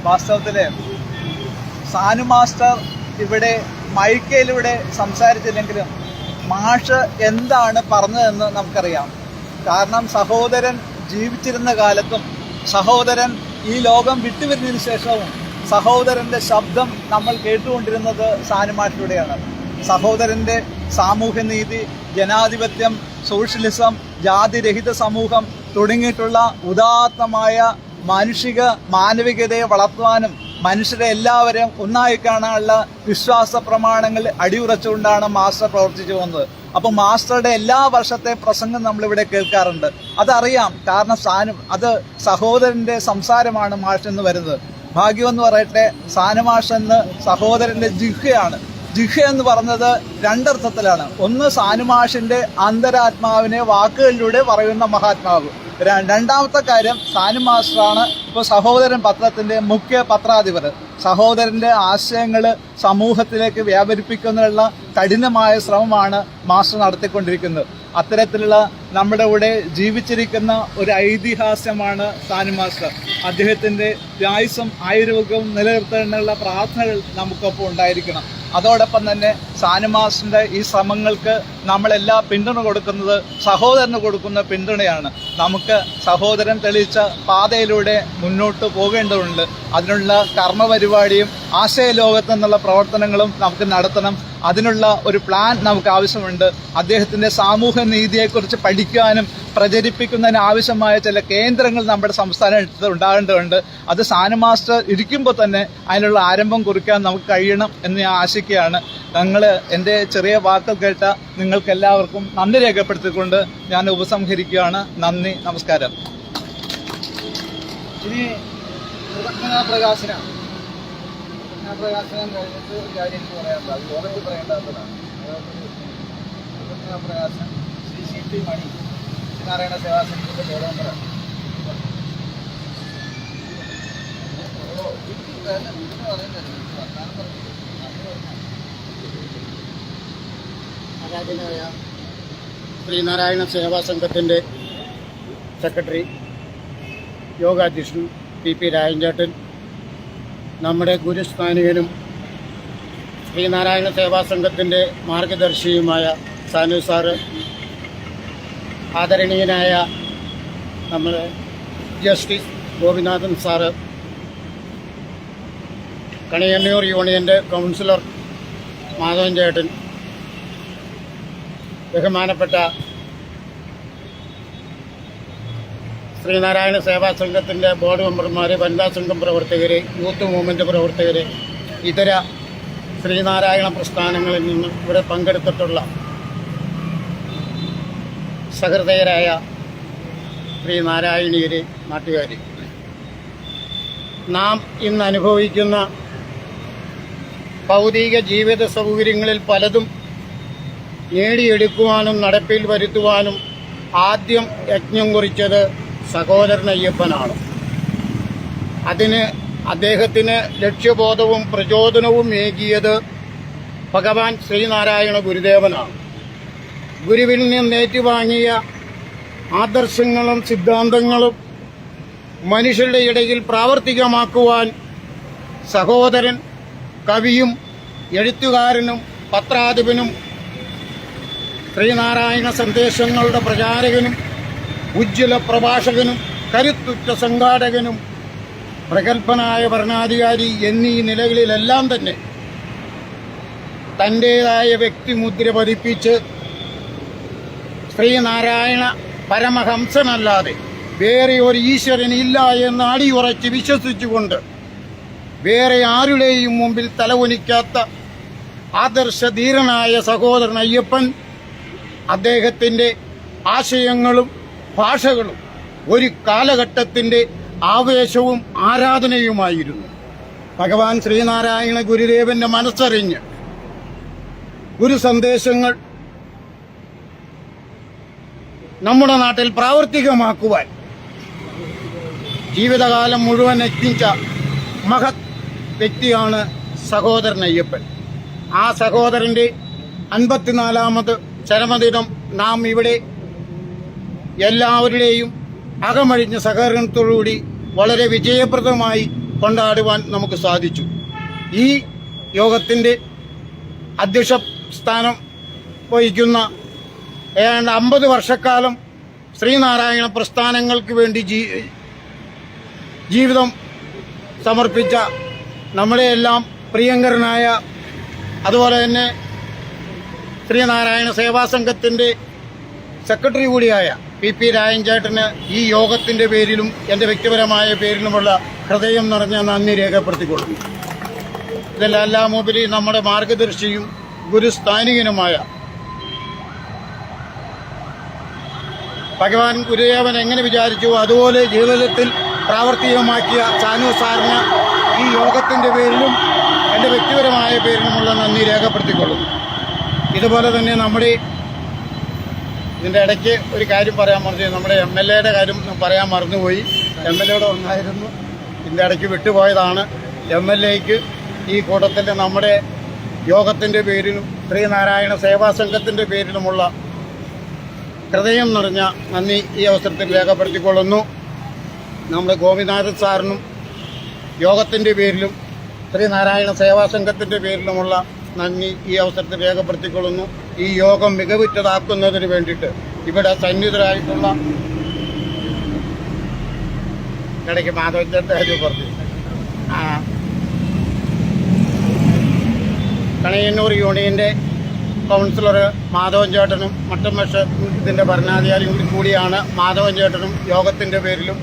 വാസ്തവത്തിൽ സാനു മാസ്റ്റർ ഇവിടെ മൈക്കയിലൂടെ സംസാരിച്ചില്ലെങ്കിലും മാഷ് എന്താണ് പറഞ്ഞതെന്ന് നമുക്കറിയാം. കാരണം സഹോദരൻ ജീവിച്ചിരുന്ന കാലത്തും സഹോദരൻ ഈ ലോകം വിട്ടുവരുന്നതിന് ശേഷവും സഹോദരൻ്റെ ശബ്ദം നമ്മൾ കേട്ടുകൊണ്ടിരുന്നത് സാനു മാഷിലൂടെയാണ്. സഹോദരൻ്റെ സാമൂഹ്യനീതി, ജനാധിപത്യം, സോഷ്യലിസം, ജാതിരഹിത സമൂഹം തുടങ്ങിയിട്ടുള്ള ഉദാത്തമായ മാനവികതയെ വളർത്തുവാനും മനുഷ്യരെ എല്ലാവരെയും ഒന്നായി കാണാനുള്ള വിശ്വാസ പ്രമാണങ്ങൾ അടിയുറച്ചുകൊണ്ടാണ് മാസ്റ്റർ പ്രവർത്തിച്ചു വന്നത്. അപ്പോൾ മാസ്റ്ററുടെ എല്ലാ വർഷത്തെ പ്രസംഗം നമ്മളിവിടെ കേൾക്കാറുണ്ട്. അതറിയാം, കാരണം അത് സഹോദരൻ്റെ സംസാരമാണ് മാഷ് എന്ന് വരുന്നത്. ഭാഗ്യമെന്ന് പറയട്ടെ, സാനു മാഷ് എന്ന് സഹോദരൻ്റെ ജിഹ്വയാണ്. ജിഹ്വ എന്ന് പറഞ്ഞത് രണ്ടർത്ഥത്തിലാണ്. ഒന്ന്, സാനു മാഷിന്റെ അന്തരാത്മാവിനെ വാക്കുകളിലൂടെ പറയുന്ന മഹാത്മാവ്. രണ്ടാമത്തെ കാര്യം, സാനു മാസ്റ്ററാണ് ഇപ്പോൾ സഹോദരൻ പത്രത്തിന്റെ മുഖ്യ പത്രാധിപർ. സഹോദരന്റെ ആശയങ്ങൾ സമൂഹത്തിലേക്ക് വ്യാപരിപ്പിക്കുന്നതിനുള്ള കഠിനമായ ശ്രമമാണ് മാസ്റ്റർ നടത്തിക്കൊണ്ടിരിക്കുന്നത്. അത്തരത്തിലുള്ള നമ്മുടെ കൂടെ ജീവിച്ചിരിക്കുന്ന ഒരു ഐതിഹാസ്യമാണ് സാനു മാസ്റ്റർ. അദ്ദേഹത്തിന്റെ ആയുസ്സും ആയുർവേഗവും നിലനിർത്തുന്നതിനുള്ള പ്രാർത്ഥനകൾ നമുക്കൊപ്പം ഉണ്ടായിരിക്കണം. അതോടൊപ്പം തന്നെ സാനു മാസ്റ്ററിന്റെ ഈ ശ്രമങ്ങൾക്ക് നമ്മളെല്ലാ പിന്തുണ കൊടുക്കുന്നത് സഹോദരന് കൊടുക്കുന്ന പിന്തുണയാണ്. നമുക്ക് സഹോദരൻ തെളിയിച്ച പാതയിലൂടെ മുന്നോട്ട് പോകേണ്ടതുണ്ട്. അതിനുള്ള കർമ്മപരിപാടിയും ആശയലോകത്ത് നിന്നുള്ള പ്രവർത്തനങ്ങളും നമുക്ക് നടത്തണം. അതിനുള്ള ഒരു പ്ലാൻ നമുക്ക് ആവശ്യമുണ്ട്. അദ്ദേഹത്തിന്റെ സാമൂഹ്യ നീതിയെക്കുറിച്ച് പഠിക്കാനും പ്രചരിപ്പിക്കുന്നതിന് ആവശ്യമായ ചില കേന്ദ്രങ്ങൾ നമ്മുടെ സംസ്ഥാനത്ത് ഉണ്ടാകേണ്ടതുണ്ട്. അത് സാനു മാസ്റ്റർ ഇരിക്കുമ്പോൾ തന്നെ അതിനുള്ള ആരംഭം കുറിക്കാൻ നമുക്ക് കഴിയണം എന്ന് ഞാൻ ആശിക്കുകയാണ്. എൻ്റെ ചെറിയ വാക്കുകൾ കേട്ട നിങ്ങൾക്കെല്ലാവർക്കും നന്ദി രേഖപ്പെടുത്തിക്കൊണ്ട് ഞാൻ ഉപസംഹരിക്കുകയാണ്. നന്ദി, നമസ്കാരം. ഇനി പ്രകാശനം കഴിഞ്ഞിട്ട് ഒരു കാര്യം എനിക്ക് പറയാനുണ്ട്. അത് യോഗത്തിൽ പറയേണ്ടതാണ്. പ്രകാശനം ശ്രീ സി ടി മണി, നാരായണ സേവാ സംഘത്തിന്റെ ബോർഡ് മെമ്പറാണ്. ആരാധനായ ശ്രീനാരായണ സേവാ സംഘത്തിൻ്റെ സെക്രട്ടറി യോഗാധ്യക്ഷൻ പി പി രാജൻചേട്ടൻ, നമ്മുടെ ഗുരുസ്ഥാനികനും ശ്രീനാരായണ സേവാ സംഘത്തിൻ്റെ മാർഗദർശിയുമായ സാനു സാറ്, ആദരണീയനായ നമ്മുടെ ജസ്റ്റിസ് ഗോപിനാഥൻ സാറ്, കണിയന്നൂർ യൂണിയൻ്റെ കൗൺസിലർ മാധവൻ ചേട്ടൻ, ബഹുമാനപ്പെട്ട ശ്രീനാരായണ സേവാ സംഘത്തിൻ്റെ ബോർഡ് മെമ്പർമാർ, വനിതാ സംഘം പ്രവർത്തകർ, യൂത്ത് മൂവ്മെൻറ്റ് പ്രവർത്തകർ, ഇതര ശ്രീനാരായണ പ്രസ്ഥാനങ്ങളിൽ നിന്ന് ഇവിടെ പങ്കെടുത്തിട്ടുള്ള സഹൃദയരായ ശ്രീനാരായണീയരെ, നാട്ടുകാർ, നാം ഇന്ന് അനുഭവിക്കുന്ന ഭൗതിക ജീവിത സൗകര്യങ്ങളിൽ പലതും നേടിയെടുക്കുവാനും നടപ്പിൽ വരുത്തുവാനും ആദ്യം യജ്ഞം കുറിച്ചത് സഹോദരൻ അയ്യപ്പനാണ്. അതിന് അദ്ദേഹത്തിന് ലക്ഷ്യബോധവും പ്രചോദനവും ഏകിയത് ഭഗവാൻ ശ്രീനാരായണ ഗുരുദേവനാണ്. ഗുരുവിൽ നിന്ന് ഏറ്റുവാങ്ങിയ ആദർശങ്ങളും സിദ്ധാന്തങ്ങളും മനുഷ്യരുടെ ഇടയിൽ പ്രാവർത്തികമാക്കുവാൻ സഹോദരൻ കവിയും എഴുത്തുകാരനും പത്രാധിപനും ശ്രീനാരായണ സന്ദേശങ്ങളുടെ പ്രചാരകനും ഉജ്ജ്വല പ്രഭാഷകനും കരുത്തുറ്റ സംഘാടകനും പ്രഗത്ഭനായ ഭരണാധികാരി എന്നീ നിലകളിലെല്ലാം തന്നെ തൻ്റേതായ വ്യക്തിമുദ്ര പതിപ്പിച്ച് ശ്രീനാരായണ പരമഹംസനല്ലാതെ വേറെ ഒരു ഈശ്വരനില്ല എന്ന് അടിയുറച്ച് വിശ്വസിച്ചുകൊണ്ട് വേറെ ആരുടെയും മുമ്പിൽ തലകുനിക്കാത്ത ആദർശധീരനായ സഹോദരൻ അയ്യപ്പൻ, അദ്ദേഹത്തിൻ്റെ ആശയങ്ങളും ഭാഷകളും ഒരു കാലഘട്ടത്തിൻ്റെ ആവേശവും ആരാധനയുമായിരുന്നു. ഭഗവാൻ ശ്രീനാരായണ ഗുരുദേവന്റെ മനസ്സറിഞ്ഞ് ഗുരു സന്ദേശങ്ങൾ നമ്മുടെ നാട്ടിൽ പ്രാവർത്തികമാക്കുവാൻ ജീവിതകാലം മുഴുവൻ യത്നിച്ച മഹത് വ്യക്തിയാണ് സഹോദരൻ അയ്യപ്പൻ. ആ സഹോദരൻ്റെ 54ാമത് ചരമദിനം നാം ഇവിടെ എല്ലാവരുടെയും അകമഴിഞ്ഞ സഹകരണത്തോടുകൂടി വളരെ വിജയപ്രദമായി കൊണ്ടാടുവാൻ നമുക്ക് സാധിച്ചു. ഈ യോഗത്തിൻ്റെ അധ്യക്ഷ സ്ഥാനം വഹിക്കുന്ന ഏതാണ്ട് 50 വർഷക്കാലം ശ്രീനാരായണ പ്രസ്ഥാനങ്ങൾക്ക് വേണ്ടി ജീവിതം സമർപ്പിച്ച നമ്മുടെ എല്ലാം പ്രിയങ്കരനായ, അതുപോലെ തന്നെ ശ്രീനാരായണ സേവാസംഘത്തിൻ്റെ സെക്രട്ടറി കൂടിയായ PP രായൻ ചേട്ടന് ഈ യോഗത്തിൻ്റെ പേരിലും എൻ്റെ വ്യക്തിപരമായ പേരിലുമുള്ള ഹൃദയം നിറഞ്ഞ നന്ദി രേഖപ്പെടുത്തിക്കൊള്ളുന്നു. ഇതിലെല്ലാം ഉപരി നമ്മുടെ മാർഗദർശിയും ഗുരുസ്ഥാനികനുമായ ഭഗവാൻ ഗുരുദേവൻ എങ്ങനെ വിചാരിച്ചു അതുപോലെ ജീവിതത്തിൽ പ്രാവർത്തികമാക്കിയ ചാനു സാറിന് ഈ യോഗത്തിൻ്റെ പേരിലും എൻ്റെ വ്യക്തിപരമായ പേരിലുമുള്ള നന്ദി രേഖപ്പെടുത്തിക്കൊള്ളുന്നു. ഇതുപോലെ തന്നെ നമ്മുടെ ഇതിൻ്റെ ഇടയ്ക്ക് ഒരു കാര്യം പറയാൻ മറന്നു, നമ്മുടെ MLAയുടെ കാര്യം പറയാൻ മറന്നുപോയി. MLAയുടെ ഒന്നായിരുന്നു, ഇതിൻ്റെ ഇടയ്ക്ക് വിട്ടുപോയതാണ്. MLAയ്ക്ക് ഈ കൂട്ടത്തിൻ്റെ നമ്മുടെ യോഗത്തിൻ്റെ പേരിലും ശ്രീനാരായണ സേവാസംഘത്തിൻ്റെ പേരിലുമുള്ള ഹൃദയം നിറഞ്ഞ നന്ദി ഈ അവസരത്തിൽ രേഖപ്പെടുത്തിക്കൊള്ളുന്നു. നമ്മുടെ ഗോപിനാഥൻ സാറിനും യോഗത്തിൻ്റെ പേരിലും ശ്രീനാരായണ സേവാസംഘത്തിൻ്റെ പേരിലുമുള്ള നന്ദി ഈ അവസരത്തിൽ രേഖപ്പെടുത്തിക്കൊള്ളുന്നു. ഈ യോഗം മികവുറ്റതാക്കുന്നതിന് വേണ്ടിയിട്ട് ഇവിടെ സന്നിഹിതരായിട്ടുള്ള ഇടയ്ക്ക് മാധവന്റെ കാര്യം പറഞ്ഞു, കണയന്നൂർ യൂണിയൻ്റെ കൗൺസിലർ മാധവൻ ചേട്ടനും മട്ടമേഷ ഇതിൻ്റെ ഭരണാധികാരിയും കൂടിയാണ്. മാധവൻ ചേട്ടനും യോഗത്തിൻ്റെ പേരിലും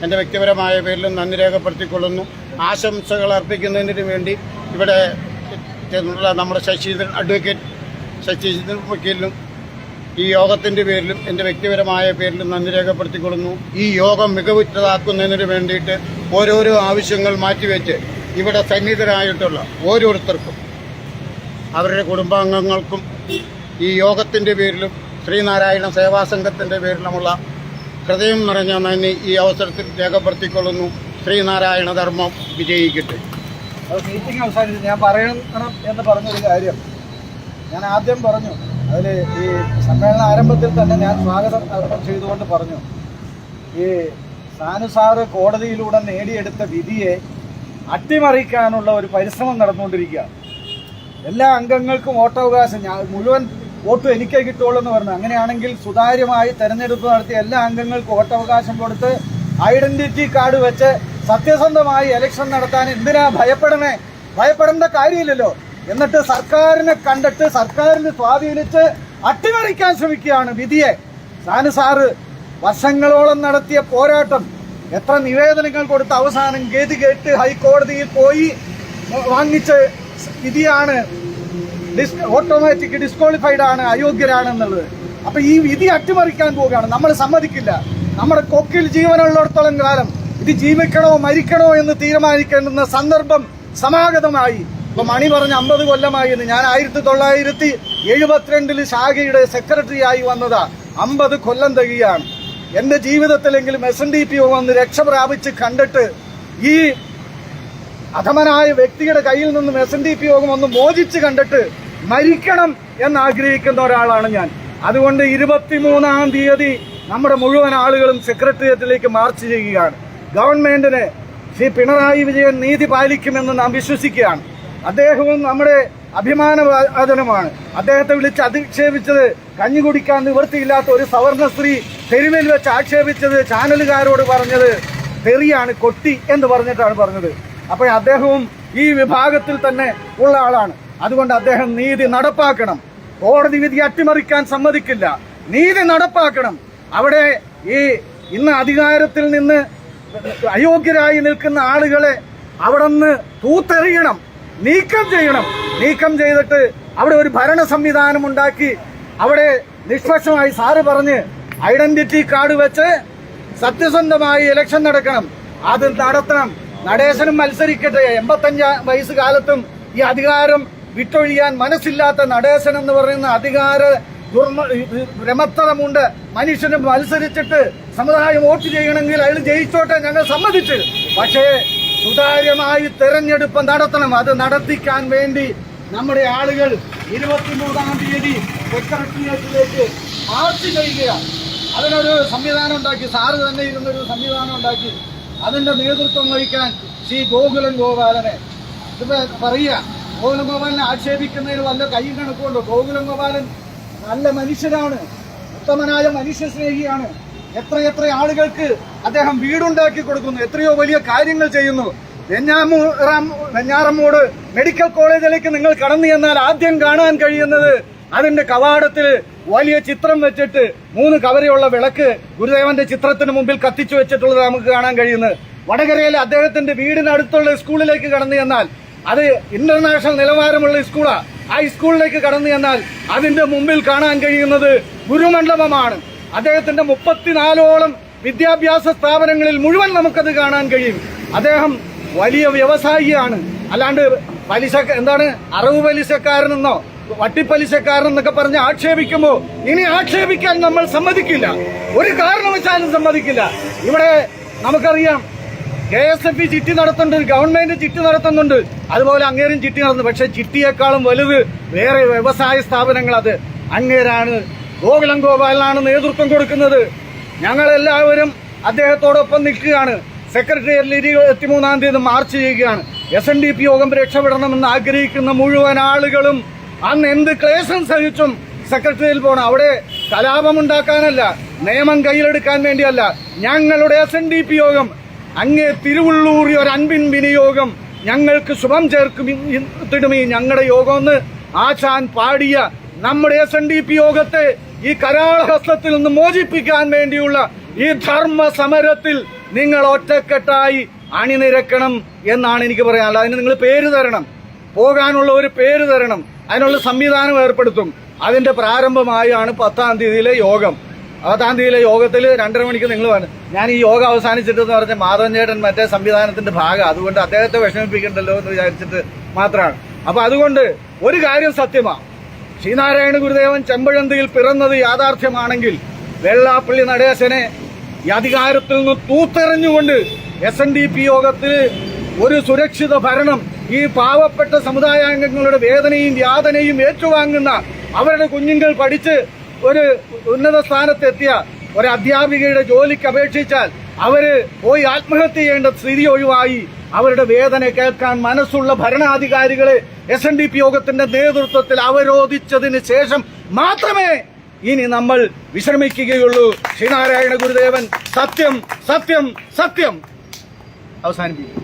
എൻ്റെ വ്യക്തിപരമായ പേരിലും നന്ദി രേഖപ്പെടുത്തിക്കൊള്ളുന്നു. ആശംസകൾ അർപ്പിക്കുന്നതിന് വേണ്ടി ഇവിടെ നമ്മുടെ അഡ്വക്കേറ്റ് ശശീന്ദ്രൻ വക്കീലിനും ഈ യോഗത്തിൻ്റെ പേരിലും എൻ്റെ വ്യക്തിപരമായ പേരിലും നന്ദി രേഖപ്പെടുത്തിക്കൊള്ളുന്നു. ഈ യോഗം മികവുറ്റതാക്കുന്നതിന് വേണ്ടിയിട്ട് ഓരോരോ ആവശ്യങ്ങൾ മാറ്റിവെച്ച് ഇവിടെ സന്നിഹിതരായിട്ടുള്ള ഓരോരുത്തർക്കും അവരുടെ കുടുംബാംഗങ്ങൾക്കും ഈ യോഗത്തിൻ്റെ പേരിലും ശ്രീനാരായണ സേവാസംഘത്തിൻ്റെ പേരിലുമുള്ള ഹൃദയം നിറഞ്ഞ നന്ദി ഈ അവസരത്തിൽ രേഖപ്പെടുത്തിക്കൊള്ളുന്നു. ശ്രീനാരായണ ധർമ്മം വിജയിക്കട്ടെ. അത് മീറ്റിംഗ് അവസാനിച്ച് ഞാൻ പറയണം എന്ന് പറഞ്ഞൊരു കാര്യം ഞാൻ ആദ്യം പറഞ്ഞു. അതിൽ ഈ സമ്മേളന ആരംഭത്തിൽ തന്നെ ഞാൻ സ്വാഗതം ചെയ്തുകൊണ്ട് പറഞ്ഞു, ഈ സാനു സാറ് കോടതിയിലൂടെ നേടിയെടുത്ത വിധിയെ അട്ടിമറിക്കാനുള്ള ഒരു പരിശ്രമം നടന്നുകൊണ്ടിരിക്കുകയാണ്. എല്ലാ അംഗങ്ങൾക്കും വോട്ടവകാശം, മുഴുവൻ വോട്ടും എനിക്കേ കിട്ടുള്ളൂ എന്ന് പറഞ്ഞു. അങ്ങനെയാണെങ്കിൽ സുതാര്യമായി തെരഞ്ഞെടുപ്പ് നടത്തിയ എല്ലാ അംഗങ്ങൾക്കും വോട്ടവകാശം കൊടുത്ത് ഐഡന്റിറ്റി കാർഡ് വെച്ച് സത്യസന്ധമായി ഇലക്ഷൻ നടത്താൻ എന്തിനാ ഭയപ്പെടേണ്ട കാര്യമില്ലല്ലോ. എന്നിട്ട് സർക്കാരിനെ കണ്ടിട്ട് സർക്കാരിന് സ്വാധീനിച്ച് അട്ടിമറിക്കാൻ ശ്രമിക്കുകയാണ് വിധിയെ. സാനു സാറ് വർഷങ്ങളോളം നടത്തിയ പോരാട്ടം, എത്ര നിവേദനങ്ങൾ കൊടുത്ത് അവസാനം ഗതി കേട്ട് ഹൈക്കോടതിയിൽ പോയി വാങ്ങിച്ച വിധിയാണ് ഓട്ടോമാറ്റിക് ഡിസ്ക്വാളിഫൈഡ് ആണ്, അയോഗ്യരാണെന്നുള്ളത്. അപ്പൊ ഈ വിധി അട്ടിമറിക്കാൻ പോവുകയാണ്. നമ്മൾ സമ്മതിക്കില്ല. നമ്മുടെ കൊക്കിൽ ജീവനുള്ളിടത്തോളം കാലം ഇത് ജീവിക്കണോ മരിക്കണോ എന്ന് തീരുമാനിക്കേണ്ടുന്ന സന്ദർഭം സമാഗതമായി. ഇപ്പൊ മണി പറഞ്ഞ 50 കൊല്ലമായി എന്ന്. ഞാൻ 1972 ശാഖയുടെ സെക്രട്ടറി ആയി വന്നതാ. 50 കൊല്ലം തികയാണ്. എന്റെ ജീവിതത്തിലെങ്കിലും SNDP ഒന്ന് രക്ഷ പ്രാപിച്ച് കണ്ടിട്ട് ഈ അധമനായ വ്യക്തിയുടെ കയ്യിൽ നിന്നും SNDP യോഗം ഒന്ന് മോചിച്ച് കണ്ടിട്ട് മരിക്കണം എന്നാഗ്രഹിക്കുന്ന ഒരാളാണ് ഞാൻ. അതുകൊണ്ട് 23-ാം തീയതി നമ്മുടെ മുഴുവൻ ആളുകളും സെക്രട്ടേറിയറ്റിലേക്ക് മാർച്ച് ചെയ്യുകയാണ്. ഗവൺമെന്റിന് ശ്രീ പിണറായി വിജയൻ നീതി പാലിക്കുമെന്ന് നാം വിശ്വസിക്കുകയാണ്. അദ്ദേഹവും നമ്മുടെ അഭിമാനവാദനമാണ്. അദ്ദേഹത്തെ വിളിച്ച് അധിക്ഷേപിച്ചത്, കഞ്ഞി കുടിക്കാൻ നിവൃത്തിയില്ലാത്ത ഒരു സവർണ സ്ത്രീ തെരുവിൽ വെച്ച് ആക്ഷേപിച്ചത്, ചാനലുകാരോട് പറഞ്ഞത് തെറിയാണ്, കൊട്ടി എന്ന് പറഞ്ഞിട്ടാണ് പറഞ്ഞത്. അപ്പോൾ അദ്ദേഹവും ഈ വിഭാഗത്തിൽ തന്നെ ഉള്ള ആളാണ്. അതുകൊണ്ട് അദ്ദേഹം നീതി നടപ്പാക്കണം. കോടതി വിധി അട്ടിമറിക്കാൻ സമ്മതിക്കില്ല. നീതി നടപ്പാക്കണം. അവിടെ ഈ ഇന്ന് അധികാരത്തിൽ നിന്ന് അയോഗ്യരായി നിൽക്കുന്ന ആളുകളെ അവിടെ നിന്ന് തൂത്തെറിയണം, നീക്കം ചെയ്യണം. നീക്കം ചെയ്തിട്ട് അവിടെ ഒരു ഭരണ സംവിധാനം ഉണ്ടാക്കി അവിടെ നിഷ്പക്ഷമായി സാറ് പറഞ്ഞ് ഐഡന്റിറ്റി കാർഡ് വെച്ച് സത്യസന്ധമായി ഇലക്ഷൻ നടക്കണം. അത് നടത്തണം. നടേശനും മത്സരിക്കട്ടെ. 85 വയസ്സ് കാലത്തും ഈ അധികാരം വിട്ടൊഴിയാൻ മനസ്സില്ലാത്ത നടേശൻ എന്ന് പറയുന്ന അധികാര ഭ്രമത്തരമുണ്ട്. മനുഷ്യന് മത്സരിച്ചിട്ട് സമുദായം വോട്ട് ചെയ്യണമെങ്കിൽ അയാൾ ജയിച്ചോട്ടെ, ഞങ്ങൾ സമ്മതിച്ച്. പക്ഷേ സുതാര്യമായി തെരഞ്ഞെടുപ്പ് നടത്തണം. അത് നടത്തിക്കാൻ വേണ്ടി നമ്മുടെ ആളുകൾ 23-ാം തീയതി സെക്രട്ടേറിയറ്റിലേക്ക് മാർച്ച് ചെയ്യുകയാണ്. അതിനൊരു സംവിധാനം ഉണ്ടാക്കി, സാറ് തന്നെ ഇരുന്നൊരു സംവിധാനം ഉണ്ടാക്കി. അതിന്റെ നേതൃത്വം വഹിക്കാൻ ശ്രീ ഗോകുലൻ ഗോപാലനെ ഇത് പറയുക. ഗോകുലൻ ഗോപാലനെ ആക്ഷേപിക്കുന്നതിന് വല്ല കൈ കണക്കുണ്ടോ? ഗോകുലൻ ഗോപാലൻ നല്ല മനുഷ്യനാണ്, ഉത്തമനായ മനുഷ്യ സ്നേഹിയാണ്. എത്രയെത്ര ആളുകൾക്ക് അദ്ദേഹം വീടുണ്ടാക്കി കൊടുക്കുന്നു, എത്രയോ വലിയ കാര്യങ്ങൾ ചെയ്യുന്നു. വെഞ്ഞാറമ്മൂട് മെഡിക്കൽ കോളേജിലേക്ക് നിങ്ങൾ കടന്നു ചെന്നാൽ ആദ്യം കാണാൻ കഴിയുന്നത് അതിന്റെ കവാടത്തിൽ വലിയ ചിത്രം വെച്ചിട്ട് 3 കവരയുള്ള വിളക്ക് ഗുരുദേവന്റെ ചിത്രത്തിന് മുമ്പിൽ കത്തിച്ചു വെച്ചിട്ടുള്ളത് നമുക്ക് കാണാൻ കഴിയുന്നത്. വടകരയിലെ അദ്ദേഹത്തിന്റെ വീടിനടുത്തുള്ള സ്കൂളിലേക്ക് കടന്നു ചെന്നാൽ അത് ഇന്റർനാഷണൽ നിലവാരമുള്ള സ്കൂളാണ്. ആ സ്കൂളിലേക്ക് കടന്നു ചെന്നാൽ അതിന്റെ മുമ്പിൽ കാണാൻ കഴിയുന്നത് ഗുരുമണ്ഡപമാണ്. അദ്ദേഹത്തിന്റെ 34ഓളം വിദ്യാഭ്യാസ സ്ഥാപനങ്ങളിൽ മുഴുവൻ നമുക്കത് കാണാൻ കഴിയും. അദ്ദേഹം വലിയ വ്യവസായിയാണ്. അല്ലാണ്ട് അറവ് പലിശക്കാരനെന്നോ വട്ടിപ്പലിശക്കാരനെന്നൊക്കെ പറഞ്ഞ് ആക്ഷേപിക്കുമ്പോ ഇനി ആക്ഷേപിക്കാൻ നമ്മൾ സമ്മതിക്കില്ല, ഒരു കാരണവശാലും സമ്മതിക്കില്ല. ഇവിടെ നമുക്കറിയാം KSFE ചിട്ടി നടത്തുന്നുണ്ട്, ഗവൺമെന്റ് ചിട്ടി നടത്തുന്നുണ്ട്, അതുപോലെ അങ്ങേരും ചിട്ടി നടന്നു. പക്ഷെ ചിട്ടിയേക്കാളും വലുത് വേറെ വ്യവസായ സ്ഥാപനങ്ങൾ, അത് അങ്ങേരാണ്. ഗോകുലൻ ഗോപാലനാണ് നേതൃത്വം കൊടുക്കുന്നത്. ഞങ്ങളെല്ലാവരും അദ്ദേഹത്തോടൊപ്പം നിൽക്കുകയാണ്. സെക്രട്ടേറിയറ്റിൽ 23-ാം തീയതി മാർച്ച് ചെയ്യുകയാണ്. SNDP യോഗം രക്ഷപ്പെടണമെന്ന് ആഗ്രഹിക്കുന്ന മുഴുവൻ ആളുകളും അന്ന് എന്ത് ക്ലേശം സഹിച്ചും സെക്രട്ടറിയിൽ പോകണം. അവിടെ കലാപമുണ്ടാക്കാനല്ല, നിയമം കയ്യിലെടുക്കാൻ വേണ്ടിയല്ല. ഞങ്ങളുടെ SNDP യോഗം അങ്ങേ തിരുവുള്ളൂരി ഒരു അൻപിൻ വിനിയോഗം ഞങ്ങൾക്ക് ശുഭം ചേർക്കുമിടുമീ ഞങ്ങളുടെ യോഗമെന്ന് ആശാൻ പാടിയ നമ്മുടെ SNDP യോഗത്തെ ഈ കരാളഹസ്തത്തിൽ നിന്ന് മോചിപ്പിക്കാൻ വേണ്ടിയുള്ള ഈ ധർമ്മ സമരത്തിൽ നിങ്ങൾ ഒറ്റക്കെട്ടായി അണിനിരക്കണം എന്നാണ് എനിക്ക് പറയാനുള്ളത്. അതിന് നിങ്ങൾ പേര് തരണം, പോകാനുള്ള ഒരു പേര് തരണം, അതിനുള്ള സംവിധാനം ഏർപ്പെടുത്തും. അതിന്റെ പ്രാരംഭമായാണ് 10-ാം തീയതിയിലെ യോഗം. 10-ാം തീയതിയിലെ യോഗത്തിൽ 2:30 മണിക്ക് നിങ്ങൾ വരണം. ഞാൻ ഈ യോഗം അവസാനിച്ചിട്ടെന്ന് പറഞ്ഞ മാധവൻ ചേട്ടൻ മറ്റേ സംവിധാനത്തിന്റെ ഭാഗം, അതുകൊണ്ട് അദ്ദേഹത്തെ വിഷമിപ്പിക്കണ്ടല്ലോ എന്ന് വിചാരിച്ചിട്ട് മാത്രമാണ്. അപ്പൊ അതുകൊണ്ട് ഒരു കാര്യം സത്യമാണ്, ശ്രീനാരായണ ഗുരുദേവൻ ചെമ്പഴന്തിയിൽ പിറന്നത് യാഥാർത്ഥ്യമാണെങ്കിൽ വെള്ളാപ്പള്ളി നടേശനെ ഈ അധികാരത്തിൽ നിന്ന് തൂത്തെറിഞ്ഞുകൊണ്ട് SNDP യോഗത്തിൽ ഒരു സുരക്ഷിത ഭരണം, ഈ പാവപ്പെട്ട സമുദായാംഗങ്ങളുടെ വേദനയും യാതനയും ഏറ്റുവാങ്ങുന്ന, അവരുടെ കുഞ്ഞുങ്ങൾ പഠിച്ച് ഒരു ഉന്നത സ്ഥാനത്തെത്തിയ ഒരു അധ്യാപികയുടെ ജോലിക്ക് അപേക്ഷിച്ചാൽ അവര് പോയി ആത്മഹത്യ ചെയ്യേണ്ട സ്ഥിതി ഒഴിവായി അവരുടെ വേദന കേൾക്കാൻ മനസ്സുള്ള ഭരണാധികാരികളെ SNDP യോഗത്തിന്റെ നേതൃത്വത്തിൽ അവരോധിച്ചതിന് ശേഷം മാത്രമേ ഇനി നമ്മൾ വിശ്രമിക്കുകയുള്ളൂ. ശ്രീനാരായണ ഗുരുദേവൻ സത്യം സത്യം സത്യം അവസാനിപ്പിക്കും.